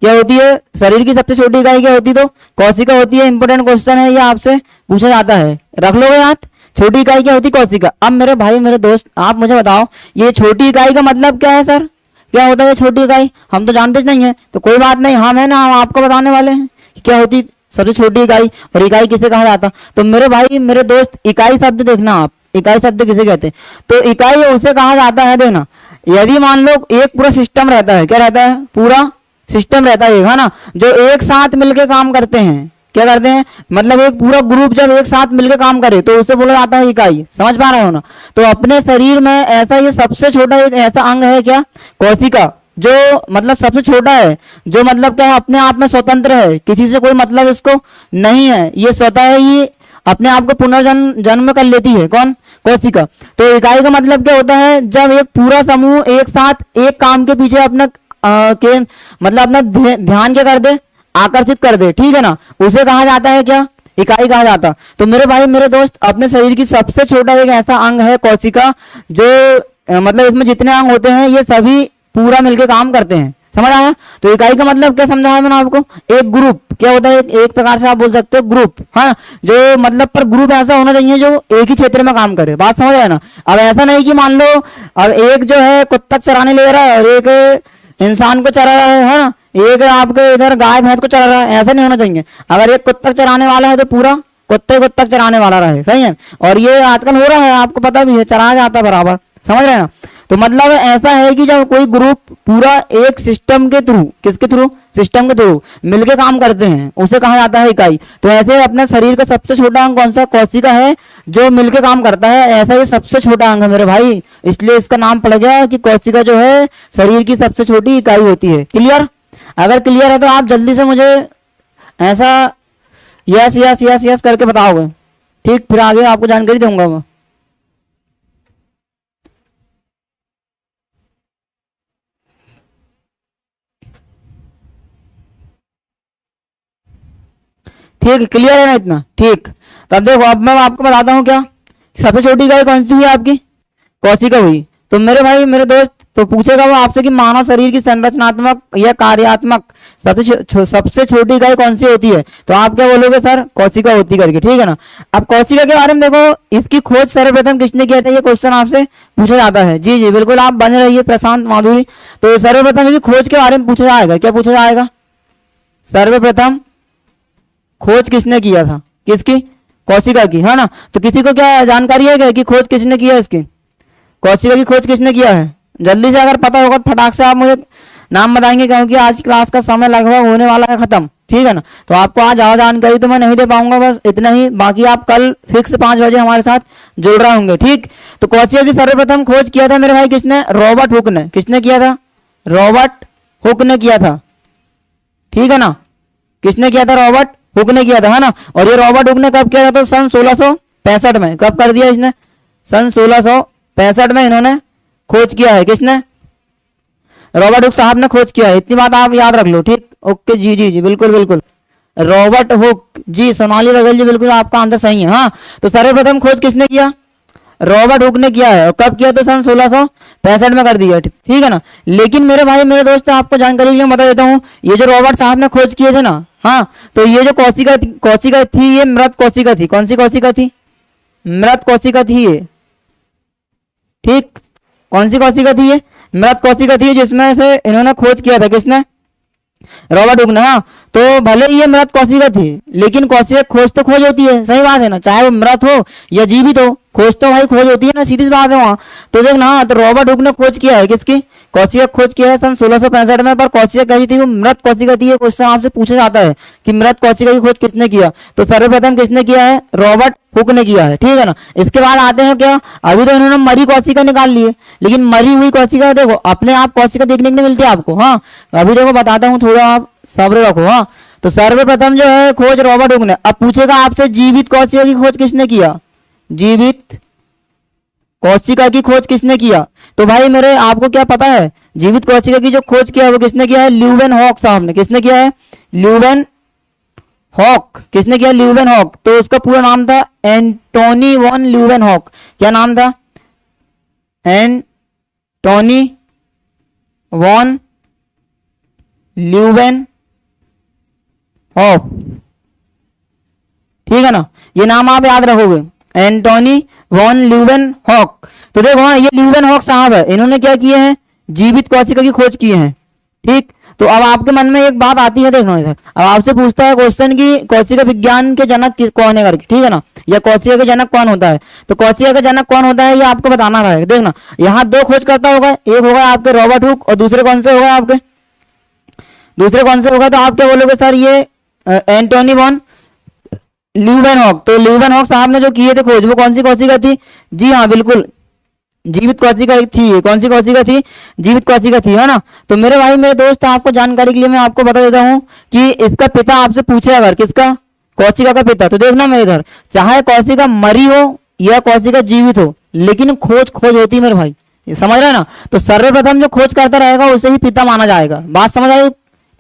क्या होती है शरीर की सबसे छोटी इकाई? क्या होती? तो कोशिका होती है। इंपोर्टेंट क्वेश्चन है ये, आपसे पूछा जाता है, रख लोगे याद। छोटी इकाई क्या होती? कोशिका। अब मेरे भाई मेरे दोस्त आप मुझे बताओ, ये छोटी इकाई का मतलब क्या है सर? क्या होता है छोटी इकाई? हम तो जानते नहीं है, तो कोई बात नहीं, हम है ना, हम आपको बताने वाले हैं क्या होती सबसे छोटी इकाई और इकाई किसे कहा जाता। तो मेरे भाई मेरे दोस्त, इकाई शब्द देखना आप, इकाई शब्द किसे कहते हैं? तो इकाई उसे कहा जाता है, देखना, यदि मान लो एक पूरा सिस्टम रहता है, क्या रहता है? पूरा सिस्टम रहता है ना, जो एक साथ मिलकर काम करते हैं। क्या करते हैं? मतलब एक पूरा ग्रुप जब एक साथ मिलकर काम करे तो उसे बोला जाता है इकाई। समझ पा रहे हो ना? तो अपने शरीर में ऐसा ये सबसे छोटा एक ऐसा अंग है क्या? कोशिका, जो मतलब सबसे छोटा है, जो मतलब क्या है अपने आप में स्वतंत्र है, किसी से कोई मतलब इसको नहीं है, ये स्वतः ही अपने आप को पुनर्जन्म जन्म कर लेती है। कौन? कोशिका। तो इकाई का मतलब क्या होता है? जब एक पूरा समूह एक साथ एक काम के पीछे अपना के मतलब अपना ध्यान क्या कर दे? आकर्षित कर दे। ठीक है ना, उसे कहा जाता है क्या? इकाई कहा जाता। तो मेरे भाई मेरे दोस्त, अपने शरीर की सबसे छोटा एक ऐसा अंग है कोशिका, जो मतलब इसमें जितने अंग होते हैं ये सभी पूरा मिलकर काम करते हैं। समझ आया? तो इकाई का मतलब क्या समझाया मैंने आपको? एक ग्रुप। क्या होता है? एक प्रकार से आप बोल सकते हो ग्रुप, हाँ, जो मतलब पर ग्रुप ऐसा होना चाहिए जो एक ही क्षेत्र में काम करे। बात समझ आया ना? अब ऐसा नहीं कि मान लो अब एक जो है कुत्ता चराने ले रहा है और एक इंसान को चरा रहा है ना, एक आपके इधर गाय भैंस को चरा रहा है, ऐसा नहीं होना चाहिए। अगर एक कुत्ता चराने वाला है तो पूरा कुत्ता चराने वाला रहे। सही है? और ये आजकल हो रहा है, आपको पता भी है, चराया जाता है बराबर। समझ रहे हैं ना? तो मतलब ऐसा है कि जब कोई ग्रुप पूरा एक सिस्टम के थ्रू, किसके थ्रू? सिस्टम के थ्रू मिलके काम करते हैं, उसे कहा जाता है इकाई। तो ऐसे अपने शरीर का सबसे छोटा अंग कौन सा? कोशिका है, जो मिलके काम करता है। ऐसा ही सबसे छोटा अंग है मेरे भाई, इसलिए इसका नाम पड़ गया कि कोशिका जो है शरीर की सबसे छोटी इकाई होती है। क्लियर? अगर क्लियर है तो आप जल्दी से मुझे ऐसा यस यस यस यस करके बताओगे। ठीक, फिर आगे आपको जानकारी दूंगा मैं। ठीक है, क्लियर है ना इतना? ठीक, तो अब देखो, अब मैं आपको बताता हूँ क्या सबसे छोटी इकाई कौन सी हुई आपकी? कोशिका हुई। तो मेरे भाई मेरे दोस्त, तो पूछेगा वो आपसे कि मानव शरीर की संरचनात्मक या कार्यात्मक सबसे छोटी इकाई कौन सी होती है, तो आप क्या बोलोगे सर कोशिका होती करके, ठीक है ना। अब कोशिका के बारे में देखो, इसकी खोज सर्वप्रथम किसने किया था, ये क्वेश्चन आपसे पूछा जाता है। जी जी बिल्कुल, आप बने रहिए प्रशांत माधुरी। तो सर्वप्रथम इसकी खोज के बारे में पूछा जाएगा, क्या पूछा जाएगा, सर्वप्रथम खोज किसने किया था, किसकी, कोशिका की, है ना। तो किसी को क्या जानकारी है कि खोज किसने किया, इसकी कोशिका की खोज किसने किया है, जल्दी से अगर पता होगा तो फटाक से आप मुझे नाम बताएंगे, क्योंकि आज क्लास का समय लगभग होने वाला है खत्म, ठीक है ना। तो आपको आज ज्यादा जानकारी तो मैं नहीं दे पाऊंगा, बस इतना ही। बाकी आप कल फिक्स 5 बजे हमारे साथ जुड़ रहे होंगे, ठीक। तो कोशिका की सर्वप्रथम खोज किया था मेरे भाई किसने, रॉबर्ट हुक ने। किसने किया था, रॉबर्ट हुक ने किया था, ठीक है ना। किसने किया था, रॉबर्ट हुक ने किया था, है ना। और ये रॉबर्ट हुक ने कब किया था, तो सन 1665 में। कब कर दिया इसने, सन 1665 में इन्होंने खोज किया है, किसने, रॉबर्ट हुक साहब ने खोज किया है। इतनी बात आप याद रख लो, ठीक। ओके जी जी जी बिल्कुल बिल्कुल, रॉबर्ट हुक जी, सोनाली बघेल जी बिल्कुल आपका आंसर सही है। हाँ, तो सर्वप्रथम खोज किसने किया, रॉबर्ट हुक ने किया है। और कब किया, तो सन 1665 में कर दिया, ठीक है ना। लेकिन मेरे भाई मेरे दोस्त आपको जानकारी लिए बता देता हूँ, ये जो रॉबर्ट साहब ने खोज किए थे ना, हाँ, तो ये जो कोशिका थी ये मृत कोशिका थी। कौन सी कोशिका थी, मृत कोशिका थी ये, ठीक। कौन सी कोशिका थी ये, मृत कोशिका थी, जिसमें से इन्होंने खोज किया था, किसने, रॉबर्ट हुक ने। हाँ, तो भले ही ये मृत कोशिका थी, लेकिन कोशिका खोज तो खोज होती है, सही बात है ना, चाहे वो मृत हो या जीवित हो, खोज तो भाई खोज होती है ना, सीधी सी बात है वहां। तो देखना, तो रॉबर्ट हुक ने खोज किया है किसकी, कोशिका खोज किया है सन 1665 में। पर कोशिका कैसी थी, वो मृत कोशिका थी। ये क्वेश्चन आपसे पूछा जाता है कि मृत कोशिका की खोज किसने किया, तो सर्वप्रथम किसने किया है, रॉबर्ट हुक ने किया है, ठीक है ना। इसके बाद आते हैं क्या, अभी तो इन्होंने मरी कोशिका निकाल ली है, लेकिन मरी हुई कोशिका देखो अपने आप कोशिका देखने को नहीं मिलती आपको। हाँ, अभी देखो बताता हूँ, थोड़ा आप सब्र रखो। हाँ, तो सर्वप्रथम जो है खोज रॉबर्ट हुक ने। अब पूछेगा आपसे जीवित कोशिका की खोज किसने किया, जीवित कोशिका की खोज किसने किया, तो भाई मेरे आपको क्या पता है, जीवित कोशिका की जो खोज किया है वो किसने किया है, ल्यूवेनहॉक साहब ने। किसने किया है, ल्यूवेनहॉक। किसने किया, ल्यूवेनहॉक। तो उसका पूरा नाम था एंटोनी वॉन ल्यूवेनहॉक। क्या नाम था, एंटोनी वॉन ल्यूवेनहॉक, ठीक है ना। ये नाम आप याद रखोगे, एंटोनी वॉन ल्यूवेनहॉक। तो देखो हाँ, ये ल्यूवेनहॉक साहब है, इन्होंने क्या किए हैं, जीवित कोशिका की खोज की है, ठीक। तो अब आपके मन में एक बात आती है, देखो इधर, अब आपसे पूछता है क्वेश्चन की कोशिका विज्ञान के जनक कौन है करके, ठीक है ना, या कोशिका के जनक कौन होता है। तो कोशिका का जनक कौन होता है ये आपको बताना है। देखना, यहाँ 2 खोजकर्ता होगा, एक होगा आपके रॉबर्ट हुक और दूसरे कौन से होगा आपके, दूसरे कौन से होगा, तो आप क्या बोलोगे सर, ये एंटोनी वॉन ल्यूवेनहॉक। तो ल्यूवेनहॉक साहब ने जो किए थे खोज, वो कौन सी कोशिका थी, जी हाँ बिल्कुल जीवित कोशिका थी। कौन सी कोशिका थी, जीवित कोशिका थी, है ना। तो मेरे भाई मेरे दोस्त आपको जानकारी के लिए मैं आपको बता देता हूँ कि इसका पिता आपसे पूछे अगर, किसका, कोशिका का पिता। तो देखना मेरे इधर, चाहे कोशिका मरी हो या कोशिका जीवित हो, लेकिन खोज खोज होती है मेरे भाई, ये समझ रहे हैं ना। तो सर्वप्रथम जो खोज करता रहेगा उसे ही पिता माना जाएगा, बात समझ आई,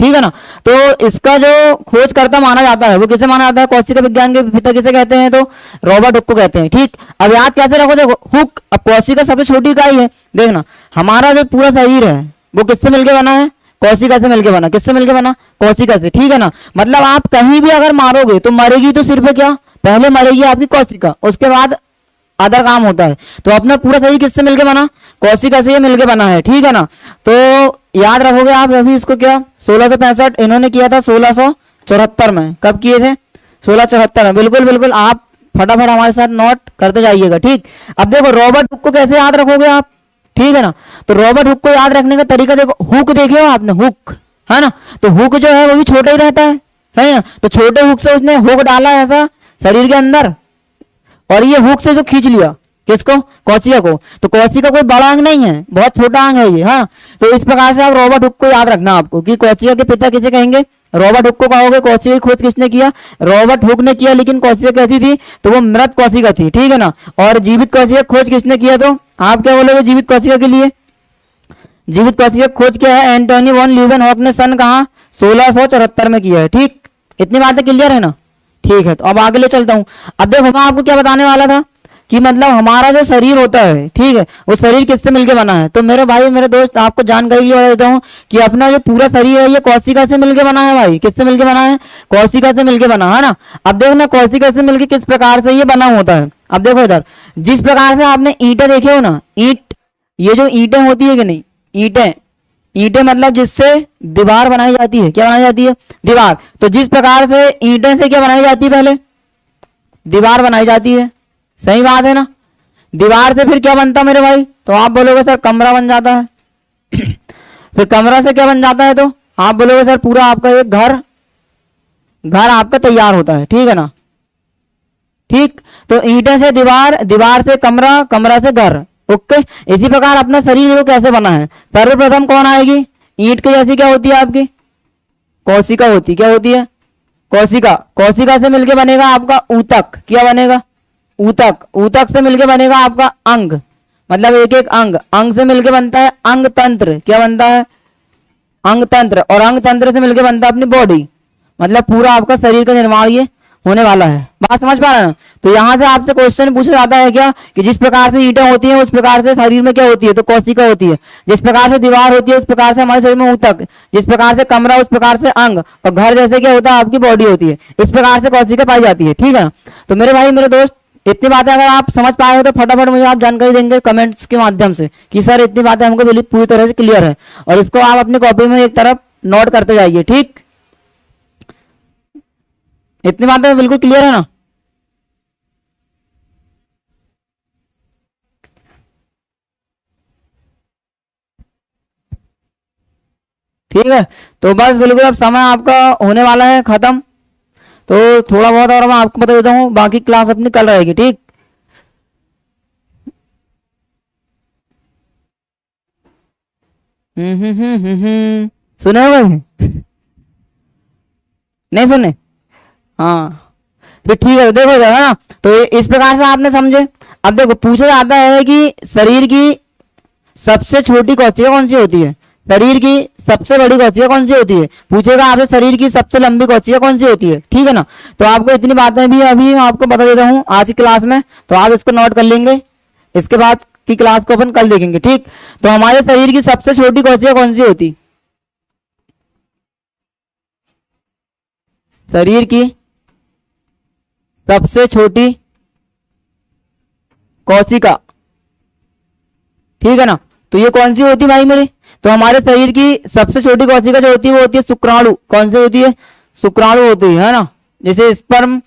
ठीक है ना। तो इसका जो खोजकर्ता माना जाता है वो किसे माना जाता है, कोशिका विज्ञान के पिता किसे कहते हैं, तो रॉबर्ट हुक को कहते हैं, ठीक। अब याद कैसे रखो, देखो हुक, अब कोशिका सबसे छोटी इकाई है। देखना, हमारा जो पूरा शरीर है वो किससे मिलकर बना है, कोशिका से मिलकर बना। किससे मिलकर बना, कोशिका से, ठीक है ना। मतलब आप कहीं भी अगर मारोगे तो मरेगी तो सिर्फ क्या, पहले मरेगी आपकी कोशिका, उसके बाद अदर काम होता है। तो अपना पूरा शरीर किससे मिलकर बना, कोशिका से मिलकर बना है, ठीक है ना। तो याद रखोगे आप अभी इसको, क्या 1665 इन्होंने किया था 1674 में। कब किए थे, 1674 में, बिल्कुल बिल्कुल। आप फटाफट हमारे साथ नोट करते जाइएगा, ठीक। अब देखो रॉबर्ट हुक को कैसे याद रखोगे आप, ठीक है ना। तो रॉबर्ट हुक को याद रखने का तरीका देखो, हुक देखे हो आपने, हुक है ना, तो हुक जो है वो भी छोटा ही रहता है, सही है। तो छोटे हुक से उसने हुक डाला ऐसा शरीर के अंदर, और ये हुक से जो खींच लिया किसको, कोशिका को। तो कोशिका कोई बड़ा अंग नहीं है, बहुत छोटा अंग है ये, हाँ। तो इस प्रकार से आप रॉबर्ट हुक को याद रखना आपको कि कोशिका के पिता किसे कहेंगे, रॉबर्ट हुक को कहोगे। कोशिका की खोज किसने किया, रॉबर्ट हुक ने किया, लेकिन कोशिका कैसी थी, तो वो मृत कोशिका थी, ठीक है ना। और जीवित कोशिका खोज किसने किया, तो आप क्या बोलोगे जीवित कोशिका के लिए, जीवित कोशिका खोज क्या है, एंटोनी वॉन ल्यूवेनहॉक ने सन कहा 1674 में किया है, ठीक। इतनी बातें क्लियर है ना, ठीक है। तो अब आगे ले चलता हूं। अब देखो मैं आपको क्या बताने वाला था कि मतलब हमारा जो शरीर होता है, ठीक है, वो शरीर किससे मिलके बना है। तो मेरे भाई मेरे दोस्त आपको जानकारी के लिए बता देता हूँ कि अपना जो पूरा शरीर है ये कोशिका से मिलके बना है भाई। किससे मिलके बना है? कोशिका से मिलके बना है ना। अब देखो ना कोशिका से मिलके किस प्रकार से ये बना होता है। अब देखो इधर, जिस प्रकार से आपने ईंटें देखे हो ना, ईंट, ये जो ईंटें होती है कि नहीं, ईंटें, ईंटें मतलब जिससे दीवार बनाई जाती है। क्या बनाई जाती है? दीवार। तो जिस प्रकार से ईंटें से क्या बनाई जाती है? पहले दीवार बनाई जाती है। सही बात है ना। दीवार से फिर क्या बनता मेरे भाई? तो आप बोलोगे सर कमरा बन जाता है। फिर कमरा से क्या बन जाता है? तो आप बोलोगे सर पूरा आपका एक घर, घर आपका तैयार होता है। ठीक है ना। ठीक, तो ईंटें से दीवार, दीवार से कमरा, कमरा से घर। ओके, इसी प्रकार अपना शरीर को कैसे बना है? सर्वप्रथम कौन आएगी? ईंट के जैसी क्या होती है आपकी? कोशिका होती। क्या होती है? कोशिका। कोशिका से मिलके बनेगा आपका ऊतक। क्या बनेगा? ऊतक। ऊतक से मिलके बनेगा आपका अंग, मतलब एक एक अंग। अंग से मिलके बनता है अंग तंत्र। क्या बनता है? अंग तंत्र। और अंग तंत्र से मिलके बनता है अपनी बॉडी, मतलब पूरा आपका शरीर का निर्माण ये होने वाला है। बात समझ पा रहे हैं ना। तो यहां से आपसे क्वेश्चन पूछा जाता है क्या कि जिस प्रकार से ईंटें होती हैं उस प्रकार से शरीर में क्या होती है? तो कोशिका होती है। जिस प्रकार से दीवार होती है उस प्रकार से हमारे शरीर में ऊतक, जिस प्रकार से कमरा उस प्रकार से अंग, और घर जैसे क्या होता है? आपकी बॉडी होती है। इस प्रकार से कोशिका पाई जाती है। ठीक है ना। तो मेरे भाई मेरे दोस्त, इतनी बातें अगर आप समझ पाए हो तो फटाफट मुझे आप जानकारी देंगे कमेंट्स के माध्यम से कि सर इतनी बातें हमको बिल्कुल पूरी तरह से क्लियर है, और इसको आप अपनी कॉपी में एक तरफ नोट करते जाइए। ठीक, इतनी बातें बिल्कुल क्लियर है ना। ठीक है, तो बस बिल्कुल अब समय आपका होने वाला है खत्म। तो थोड़ा बहुत और मैं आपको बता देता हूँ, बाकी क्लास अपनी कल रहेगी। ठीक, सुने हो नहीं सुने? हाँ, फिर ठीक है, देखो है ना। तो इस प्रकार से आपने समझे। अब देखो पूछा जाता है कि शरीर की सबसे छोटी कोशिका कौन सी होती है? शरीर की सबसे बड़ी कोशिका कौन सी होती है? पूछेगा आपसे शरीर की सबसे लंबी कोशिका कौन सी होती है। ठीक है ना। तो आपको इतनी बातें भी अभी आपको बता देता हूँ आज की क्लास में, तो आप इसको नोट कर लेंगे। इसके बाद की क्लास को अपन कल देखेंगे। ठीक, तो हमारे शरीर की सबसे छोटी कोशिका कौन सी होती? शरीर की सबसे छोटी कोशिका, ठीक है ना। तो ये कौन सी होती है भाई मेरी? तो हमारे शरीर की सबसे छोटी कोशिका जो होती है वो होती है शुक्राणु। कौन सी होती है? शुक्राणु होती है ना, जैसे स्पर्म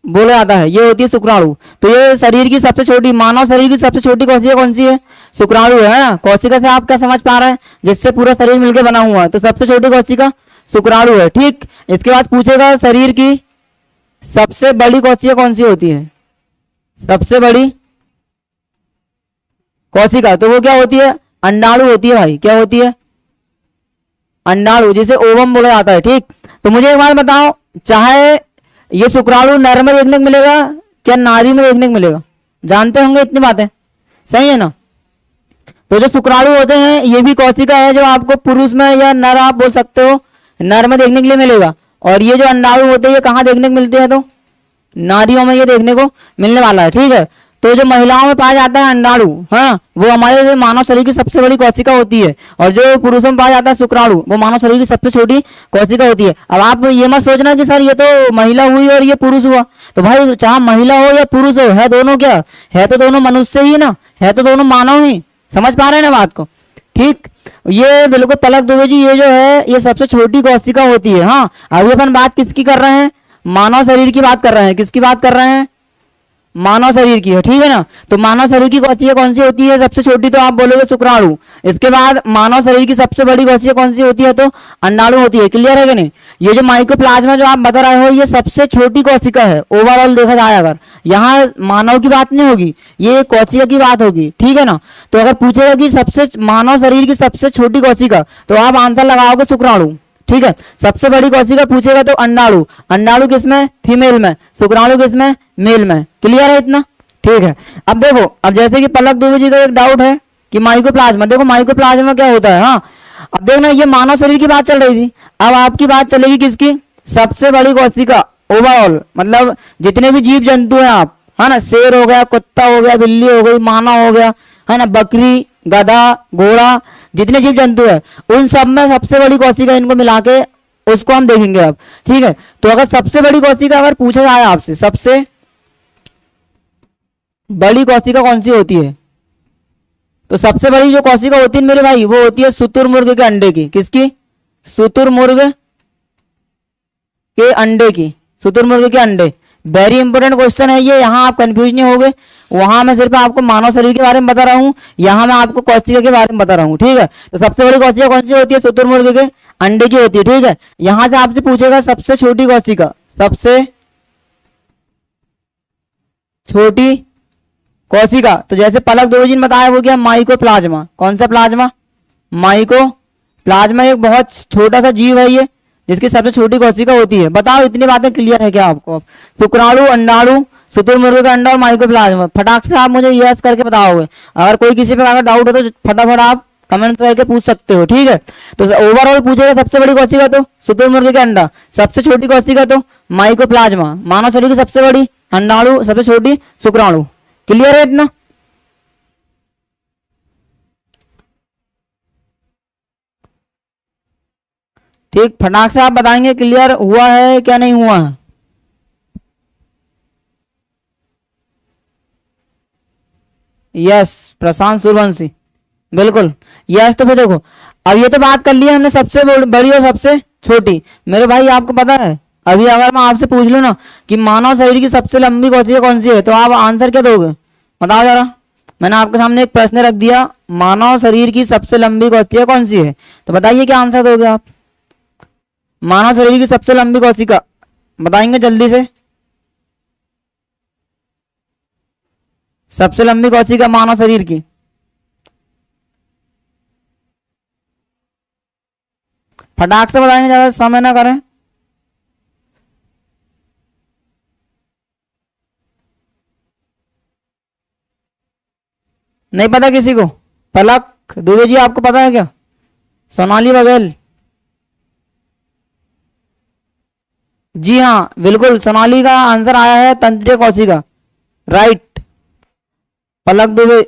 बोला जाता है, ये होती है शुक्राणु। तो ये शरीर की सबसे छोटी, मानव शरीर की सबसे छोटी कोशिका कौन सी है? शुक्राणु है ना। कोशिका से आप क्या समझ पा रहे हैं? जिससे पूरा शरीर मिलकर बना हुआ है, तो सबसे छोटी कोशिका शुक्राणु है। ठीक, इसके बाद पूछेगा शरीर की सबसे बड़ी कोशिका कौन सी होती है? सबसे बड़ी कोशिका, तो वो क्या होती है? अंडाणु होती है भाई। क्या होती है? अंडाणु, जिसे ओवम बोला जाता है। ठीक, तो मुझे एक बात बताओ, चाहे ये शुक्राणु नर में देखने को मिलेगा क्या नारी में देखने को मिलेगा? जानते होंगे इतनी बातें, सही है ना। तो जो शुक्राणु होते हैं ये भी कोशिका है जो आपको पुरुष में या नर आप बोल सकते हो, नर में देखने के लिए मिलेगा। और ये जो अंडाणु होते हैं ये कहाँ देखने को मिलते हैं? तो नारियों में ये देखने को मिलने वाला है। ठीक है, तो जो महिलाओं में पाया जाता है अंडाणु, हाँ, वो हमारे मानव शरीर की सबसे बड़ी कोशिका होती है। और जो पुरुषों में पाया जाता है शुक्राणु, वो मानव शरीर की सबसे छोटी कोशिका होती है। अब आप ये मत सोचना कि सर ये तो महिला हुई और ये पुरुष हुआ। तो भाई चाहे महिला हो या पुरुष हो, है दोनों क्या? है तो दोनों मनुष्य ही ना, है तो दोनों मानव ही। समझ पा रहे हैं ना बात को। ठीक, ये बिल्कुल पलक दो जी, ये जो है ये सबसे छोटी कोशिका होती है। हाँ, अभी अपन बात किसकी कर रहे हैं? मानव शरीर की बात कर रहे हैं। किसकी बात कर रहे हैं? मानव शरीर की है। ठीक है ना। तो मानव शरीर की कोशिका कौन सी होती है सबसे छोटी? तो आप बोलोगे शुक्राणु। इसके बाद मानव शरीर की सबसे बड़ी कोशिका कौन सी होती है? तो अंडाणु होती है। क्लियर है कि नहीं? ये जो माइक्रोप्लाज्मा जो आप बता रहे हो ये सबसे छोटी कोशिका है ओवरऑल देखा जाए। अगर यहाँ मानव की बात नहीं होगी, ये कोशिका की बात होगी। ठीक है ना। तो अगर पूछेगा कि सबसे मानव शरीर की सबसे छोटी कोशिका, तो आप आंसर लगाओगे शुक्राणु। ठीक है, सबसे बड़ी कोशिका पूछेगा तो अंडाणु। अंडाणु किसमें? फीमेल में। शुक्राणु किसमें? मेल में। क्लियर है इतना? ठीक है। अब देखो, अब जैसे कि पलक दुबे जी का एक डाउट है कि माइक्रोप्लाज्मा, देखो माइक्रोप्लाज्मा क्या होता है। हाँ, अब देखना ये मानव शरीर की बात चल रही थी, अब आपकी बात चलेगी किसकी? सबसे बड़ी कोशिका ओवरऑल, मतलब जितने भी जीव जंतु हैं आप है ना, शेर हो गया, कुत्ता हो गया, बिल्ली हो गई, मानव हो गया, है ना, बकरी, गधा, घोड़ा, जितने जीव जंतु है उन सब में सबसे बड़ी कोशिका इनको मिला के उसको हम देखेंगे अब। ठीक है, तो अगर सबसे बड़ी कोशिका अगर पूछा जाए आपसे सबसे बड़ी कोशिका कौन सी होती है, तो सबसे बड़ी जो कोशिका होती है मेरे भाई वो होती है शुतुरमुर्ग के अंडे की। किसकी? शुतुरमुर्ग के अंडे की, शुतुरमुर्ग के अंडे। वेरी इंपॉर्टेंट क्वेश्चन है ये, यहाँ आप कंफ्यूज नहीं होगे। वहां मैं सिर्फ आपको मानव शरीर के बारे में बता रहा हूँ, यहाँ मैं आपको कोशिका के बारे में बता रहा हूँ। ठीक है, तो सबसे बड़ी कोशिका कौन सी होती है? शुतुरमुर्ग के अंडे की होती है। ठीक है, यहां से आपसे पूछेगा सबसे छोटी कोशिका, सबसे छोटी कोशिका, तो जैसे पलक द्विवेदी ने बताया वो क्या? माइकोप्लाज्मा। कौन सा प्लाज्मा? माइकोप्लाज्मा। एक बहुत छोटा सा जीव है ये, जिसकी सबसे छोटी कोशिका होती है। बताओ इतनी बातें क्लियर है क्या आपको? शुक्राणु, अंडाणु, शुतुरमुर्ग का अंडा और माइकोप्लाज्मा। फटाक से आप मुझे यस करके बताओगे। अगर कोई किसी प्रकार का डाउट हो तो फटाफट आप कमेंट करके पूछ सकते हो। ठीक है, तो ओवरऑल पूछेगा सबसे बड़ी कोशिका तो शुतुरमुर्ग के अंडा, सबसे छोटी कोशिका तो माइकोप्लाज्मा, मानव शरीर की सबसे बड़ी अंडाणु, सबसे छोटी शुक्राणु। क्लियर है इतना? ठीक, फटाक से आप बताएंगे क्लियर हुआ है क्या नहीं हुआ है। यस, प्रशांत सूर्यवंशी, बिल्कुल यस। तो फिर देखो, अब ये तो बात कर ली हमने सबसे बड़ी और सबसे छोटी। मेरे भाई आपको पता है अभी अगर मैं आपसे पूछ लूं ना कि मानव शरीर की सबसे लंबी कोशिका कौन सी है, तो आप आंसर क्या दोगे? बताओ जरा। मैंने आपके सामने एक प्रश्न रख दिया, मानव शरीर की सबसे लंबी कोशिका कौन सी है, तो बताइए क्या आंसर दोगे आप? मानव शरीर की सबसे लंबी कोशिका बताएंगे जल्दी से। सबसे लंबी कोशिका मानव शरीर की, फटाक से बताएंगे, ज्यादा समय ना करें। नहीं पता किसी को? पलक द्विवेदी जी आपको पता है क्या? सोनाली बघेल? जी हाँ बिल्कुल, सोनाली का आंसर आया है तंत्रिका कोशिका, राइट। पलक दुबे,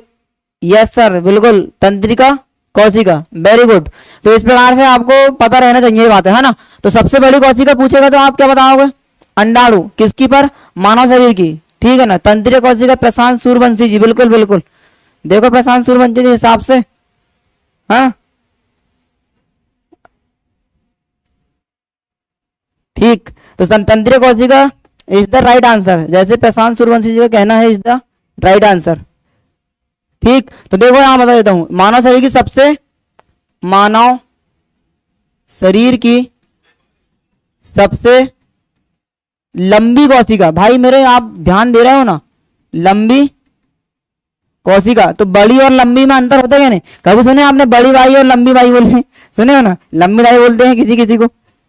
यस सर, बिल्कुल तंत्रिका कोशिका, वेरी गुड। तो इस प्रकार से आपको पता रहना चाहिए ये बात है ना। तो सबसे बड़ी कोशिका पूछेगा तो आप क्या बताओगे? अंडाणु, किसकी पर? मानव शरीर की, ठीक है ना। तंत्रिका कोशिका प्रशांत सूर्यवंशी जी, बिल्कुल बिल्कुल। देखो प्रशांत सूर्यवंशी के हिसाब से, हाँ ठीक। तो तंत्रिका कोशिका इज द राइट आंसर, जैसे प्रशांत सूर्यवंशी जी का कहना है इज द राइट आंसर। ठीक, तो देखो यहां बता देता हूं, मानव शरीर की सबसे, मानव शरीर की सबसे लंबी कोशिका, भाई मेरे आप ध्यान दे रहे हो ना, लंबी कोशिका। तो बड़ी और लंबी में अंतर होता है क्या नहीं? कभी सुने आपने बड़ी बाई और लंबी बाई बोले? सुने हो ना, लंबी दाई बोलते हैं किसी किसी को,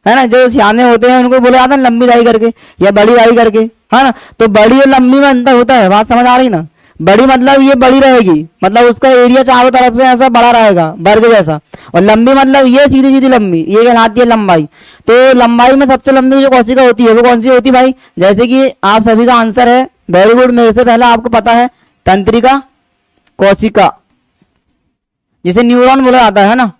है ना, जो सियाने होते हैं उनको बोले जाता है लंबी दाई करके या बड़ी दाई करके, है ना। तो बड़ी और लंबी में अंतर होता है, बात समझ आ रही ना? बड़ी मतलब ये बड़ी रहेगी, मतलब उसका एरिया चारों तरफ से ऐसा बड़ा रहेगा वर्ग जैसा, और लंबी मतलब ये सीधी सीधी लंबी, ये कहलाती है लंबाई। तो लंबाई में सबसे लंबी जो कोशिका होती है वो कौन सी होती है भाई? जैसे कि आप सभी का आंसर है, वेरी गुड, मेरे से पहले आपको पता है, तंत्रिका कोशिका, जिसे न्यूरॉन बोला जाता है ना,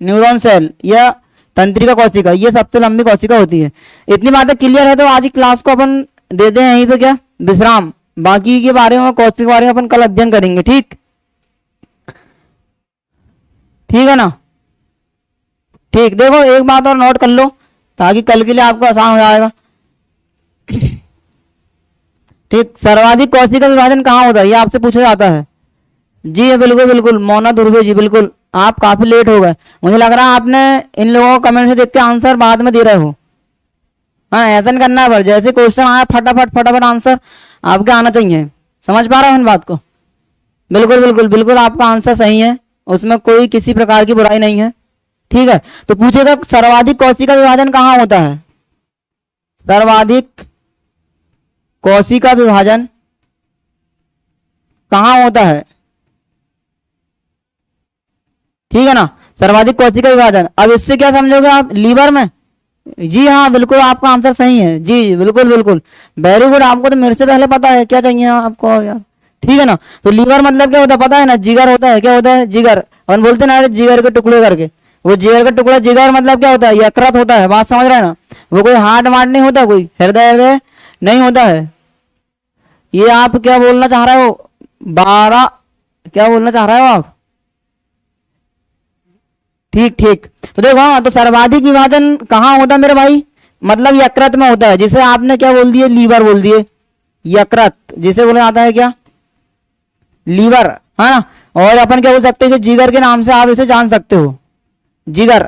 न्यूरॉन सेल या तंत्रिका कोशिका, ये सबसे लंबी कोशिका होती है। इतनी बातें क्लियर है तो आज की क्लास को अपन देते हैं यहीं पे क्या विश्राम, बाकी के बारे में, कोशिका के बारे में अपन कल अध्ययन करेंगे। ठीक, ठीक है ना? ठीक, देखो एक बात और नोट कर लो ताकि कल के लिए आपको आसान हो जाएगा। ठीक, सर्वाधिक कोशिका विभाजन कहाँ होता है ये आपसे पूछा जाता है। जी बिल्कुल बिल्कुल, मोना ध्रुवे जी, बिल्कुल आप काफी लेट हो गए, मुझे लग रहा है आपने इन लोगों को कमेंट से देख के आंसर बाद में दे रहे हो। हाँ ऐसा नहीं करना है, पर जैसे क्वेश्चन आया फटाफट फटाफट आंसर आपके आना चाहिए। समझ पा रहे हो इन बात को? बिल्कुल बिल्कुल बिल्कुल, आपका आंसर सही है, उसमें कोई किसी प्रकार की बुराई नहीं है। ठीक है, तो पूछेगा सर्वाधिक कोशिका विभाजन कहाँ होता है? सर्वाधिक कोशिका विभाजन कहाँ होता है? ठीक है ना, सर्वाधिक कोशिका विभाजन। अब इससे क्या समझोगे आप? लीवर में, जी हाँ, बिल्कुल आपका आंसर सही है जी, बिल्कुल बिल्कुल, वेरी गुड। आपको तो मेरे से पहले पता है, क्या चाहिए आपको और यार, ठीक है ना। तो लीवर मतलब क्या होता है पता है ना, जिगर होता है। क्या होता है? जिगर। अपन बोलते हैं ना जिगर के टुकड़े करके, वो जिगर का टुकड़ा, जिगर मतलब क्या होता है? यकृत होता है। बात समझ रहे हैं ना? वो कोई हार्ट वार्ट नहीं होता, कोई हृदय हृदय नहीं होता है। ये आप क्या बोलना चाह रहे हो? 12, क्या बोलना चाह रहे हो आप? ठीक ठीक। तो देखो, हाँ, तो सर्वाधिक विभाजन कहाँ होता है मेरे भाई? मतलब यकृत में होता है, जिसे आपने क्या बोल दिए? लीवर बोल दिए। यकृत जिसे बोला जाता है क्या? लीवर, है ना। और अपन क्या बोल सकते हैं? जिगर के नाम से आप इसे जान सकते हो, जिगर।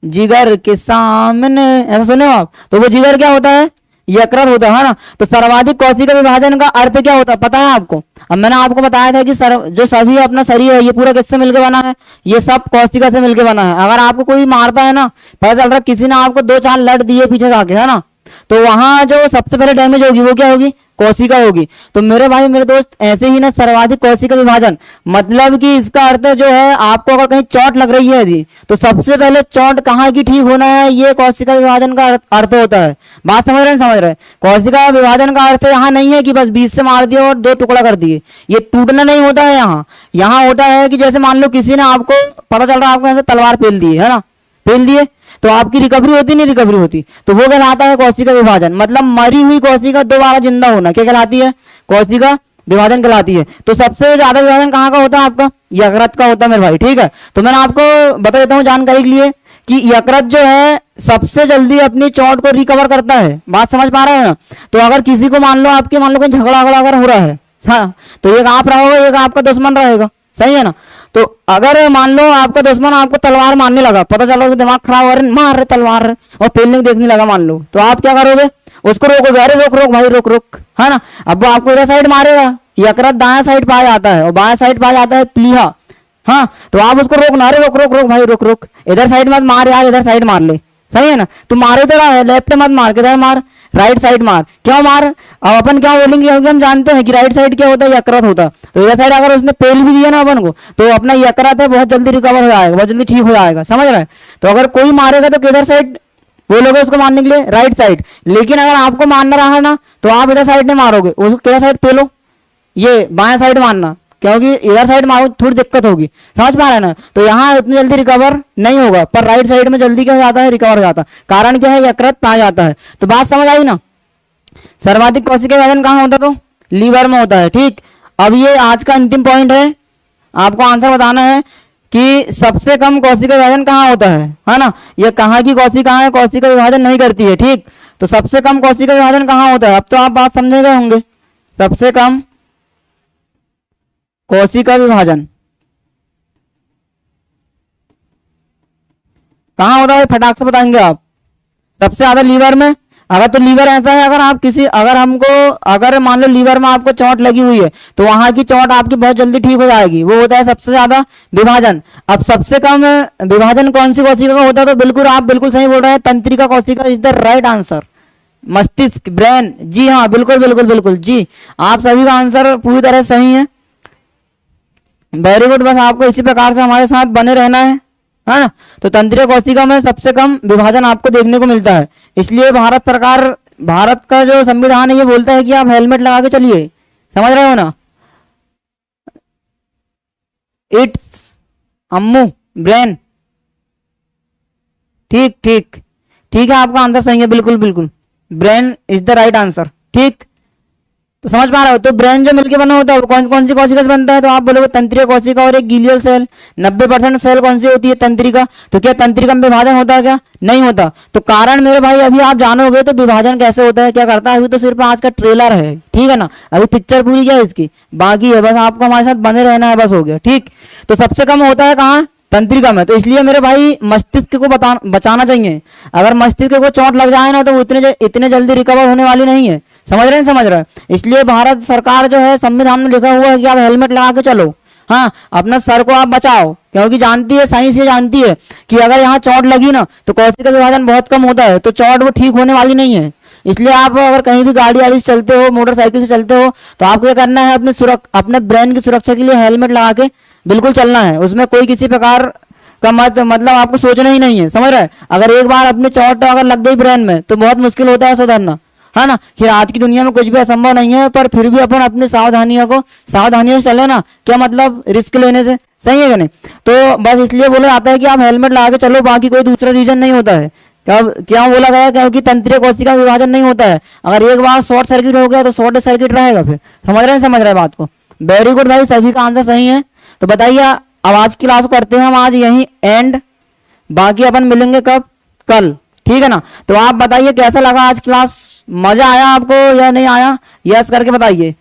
जिगर के सामने, ऐसा सुने हो आप? तो वो जिगर क्या होता है? यकृत होता है ना। तो सर्वाधिक कोशिका विभाजन का अर्थ क्या होता है पता है आपको? अब मैंने आपको बताया था कि जो सभी अपना शरीर है ये पूरा किससे मिलकर बना है? ये सब कोशिका से मिलकर बना है। अगर आपको कोई मारता है ना, पता चल रहा है किसी ने आपको 2-4 लड़ दिए पीछे से आके, है ना, तो वहां जो सबसे पहले डैमेज होगी वो क्या होगी? कोशिका होगी। तो मेरे भाई मेरे दोस्त, ऐसे ही ना सर्वाधिक कोशिका विभाजन, मतलब कि इसका अर्थ जो है, आपको अगर कहीं चोट लग रही है यदि, तो सबसे पहले चोट कहाँ की ठीक होना है, ये कोशिका विभाजन का अर्थ होता है। बात समझ रहे हैं? समझ रहे हैं? कोशिका विभाजन का अर्थ यहाँ नहीं है कि बस बीच से मार दिया और 2 टुकड़ा कर दिए, ये टूटना नहीं होता है। यहाँ यहाँ होता है कि जैसे मान लो किसी ने आपको, पता चल रहा है आपको ऐसे तलवार पेल दी है ना, पेल दिए, तो आपकी रिकवरी होती नहीं? रिकवरी होती। तो वो कहलाता है कोशिका विभाजन। मतलब मरी हुई कोशिका दोबारा जिंदा होना, क्या कहलाती है? कोशिका विभाजन कहलाती है। तो सबसे ज्यादा विभाजन कहाँ का होता है आपका? यकृत का होता है मेरे भाई, ठीक है। तो मैंने आपको बता देता हूँ जानकारी के लिए कि यकृत जो है सबसे जल्दी अपनी चोट को रिकवर करता है। बात समझ पा रहे हैं ना? तो अगर किसी को मान लो आपके, मान लो कहीं झगड़ा अगर हो रहा है, हाँ, तो एक आप रहोगे, एक आपका दुश्मन रहेगा, सही है ना। तो अगर मान लो आपका दुश्मन आपको तलवार मारने लगा, पता चला दिमाग खराब हो रहा है, मार रहे तलवार और पेलने देखने लगा मान लो, तो आप क्या करोगे? उसको रोकोगे, अरे रोक रोक भाई रोक रोक, है ना। अब वो आपको इधर साइड मारेगा, यकृत दाया साइड पाया जाता है और बाया साइड पाया जाता है प्लीहा, हाँ, तो आप उसको रोकना, अरे रोक रोक रोक भाई रोक रोक, इधर साइड मत मार यार, इधर साइड मार ले, सही है ना। तो मारे तो रहा है, लेफ्ट मत मार, किधर मार? राइट साइड मार। क्यों मार? अब अपन क्या बोलेंगे, क्योंकि हम जानते हैं कि राइट साइड क्या होता है? यकृत होता है। तो इधर साइड अगर उसने पेल भी दिया ना अपन को, तो अपना यकृत है बहुत जल्दी रिकवर हो जाएगा, बहुत जल्दी ठीक हो जाएगा, समझ रहे हैं। तो अगर कोई मारेगा तो किधर साइड बोलोगे उसको मारने के लिए? Right side. लेकिन अगर आपको मारना रहा ना, तो आप इधर साइड नहीं मारोगे, उसको किधर साइड पेलो, ये बाएं साइड मारना, क्योंकि इधर साइड मारो थोड़ी दिक्कत होगी, समझ पा रहे हैं ना। तो यहाँ इतनी जल्दी रिकवर नहीं होगा, पर राइट साइड में जल्दी क्या हो जाता है? रिकवर हो जाता है। कारण क्या है? यकृत पाया जाता है। तो बात समझ आई ना? सर्वाधिक कोशिका विभाजन कहाँ होता? तो लीवर में होता है, ठीक। अब ये आज का अंतिम पॉइंट है, आपको आंसर बताना है कि सबसे कम कोशिका विभाजन कहाँ होता है ना। ये कहाँ की कोशिका है, कोशिका विभाजन नहीं करती है, ठीक। तो सबसे कम कोशिका विभाजन कहाँ होता है? अब तो आप बात समझे गए होंगे। सबसे कम कोशिका विभाजन कहाँ होता है? फटाक से बताएंगे आप। सबसे ज्यादा लीवर में। अगर तो लीवर ऐसा है, अगर आप किसी, अगर हमको, अगर मान लो लीवर में आपको चोट लगी हुई है, तो वहां की चोट आपकी बहुत जल्दी ठीक हो जाएगी, वो होता है सबसे ज्यादा विभाजन। अब सबसे कम विभाजन कौन सी कोशिका का होता है? तो बिल्कुल आप बिल्कुल सही बोल रहे हैं, तंत्रिका कोशिका इज द राइट आंसर। मस्तिष्क, ब्रेन, जी हाँ, बिल्कुल बिल्कुल बिल्कुल जी, आप सभी का आंसर पूरी तरह सही है, वेरी गुड। बस आपको इसी प्रकार से हमारे साथ बने रहना है ना। तो तंत्रिका कोशिका में सबसे कम विभाजन आपको देखने को मिलता है। इसलिए भारत सरकार, भारत का जो संविधान है ये बोलता है कि आप हेलमेट लगा के चलिए, समझ रहे हो ना। इट्स अम्मू ब्रेन, ठीक ठीक ठीक है, आपका आंसर सही है, बिल्कुल बिल्कुल, brain is the right answer, ठीक। तो समझ पा रहे हो? तो ब्रेन जो मिलके बना होता है वो कौन कौन सी कोशिका से बनता है? तो आप बोलोगे तंत्रिका कोशिका और एक गीलियल सेल। 90% सेल कौन सी होती है? तंत्रिका। तो क्या तंत्रिका में विभाजन होता है क्या? नहीं होता। तो कारण मेरे भाई अभी आप जानोगे तो विभाजन कैसे होता है, क्या करता है। अभी तो सिर्फ आज का ट्रेलर है, ठीक है ना, अभी पिक्चर पूरी क्या है इसकी बाकी है, बस आपको हमारे साथ बने रहना है, बस हो गया, ठीक। तो सबसे कम होता है कहाँ? तंत्रिका में। तो इसलिए मेरे भाई मस्तिष्क को बचाना चाहिए। अगर मस्तिष्क को चोट लग जाए ना, तो वो इतने जल्दी रिकवर होने वाली नहीं है, समझ रहे हैं? समझ रहे हैं? इसलिए भारत सरकार जो है, संविधान में लिखा हुआ है कि आप हेलमेट लगा के चलो, हाँ, अपना सर को आप बचाओ, क्योंकि जानती है, साइंस ये जानती है कि अगर यहाँ चोट लगी ना, तो कोशिका विभाजन बहुत कम होता है, तो चोट वो ठीक होने वाली नहीं है। इसलिए आप अगर कहीं भी गाड़ी वाड़ी से चलते हो, मोटरसाइकिल से चलते हो, तो आपको क्या करना है? अपने ब्रेन की सुरक्षा के लिए हेलमेट लगा के बिल्कुल चलना है। उसमें कोई किसी प्रकार का मतलब आपको सोचना ही नहीं है, समझ रहे हैं। अगर एक बार अपने चोट अगर लग गई ब्रेन में तो बहुत मुश्किल होता है सुधरना, है ना। कि आज की दुनिया में कुछ भी असंभव नहीं है, पर फिर भी अपन अपनी सावधानियों से चले ना, क्या मतलब रिस्क लेने से, सही है कि नहीं। तो बस इसलिए बोला जाता है कि आप हेलमेट लगा के चलो, बाकी कोई दूसरा रीजन नहीं होता है। क्यों बोला गया, क्योंकि तंत्रिय कोशिका विभाजन नहीं होता है। अगर एक बार शॉर्ट सर्किट हो गया तो शॉर्ट सर्किट रहेगा, फिर समझ रहे बात को। वेरी गुड भाई, सभी का आंसर सही है। तो बताइए, अब आज की क्लास करते हैं हम आज यही एंड, बाकी अपन मिलेंगे कब, कल, ठीक है ना। तो आप बताइए कैसा लगा आज क्लास, मजा आया आपको या नहीं आया, यस करके बताइए।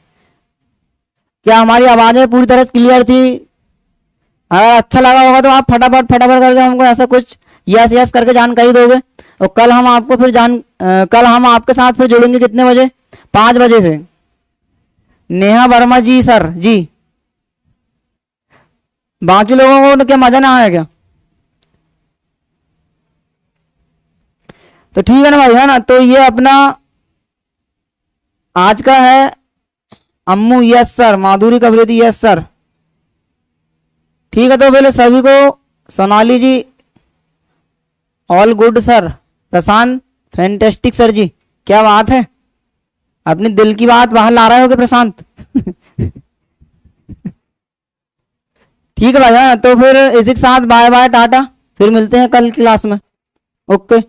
क्या हमारी आवाजें पूरी तरह क्लियर थी? अगर अच्छा लगा होगा तो आप फटाफट करके हमको ऐसा कुछ यस यस करके जानकारी दोगे। और कल हम आपको फिर कल हम आपके साथ फिर जुड़ेंगे कितने बजे, 5 बजे से। नेहा वर्मा जी सर जी, बाकी लोगों को क्या मजा ना आया क्या? तो ठीक है ना भाई, है ना। तो ये अपना आज का है। अम्मू यस सर, माधुरी कवरेदी यस सर, ठीक है। तो पहले सभी को, सोनाली जी ऑल गुड सर, प्रशांत फैंटेस्टिक सर जी, क्या बात है, अपनी दिल की बात बाहर ला रहे हो क्या प्रशांत? ठीक है भाई, तो फिर इसी के साथ बाय बाय टाटा, फिर मिलते हैं कल क्लास में, ओके।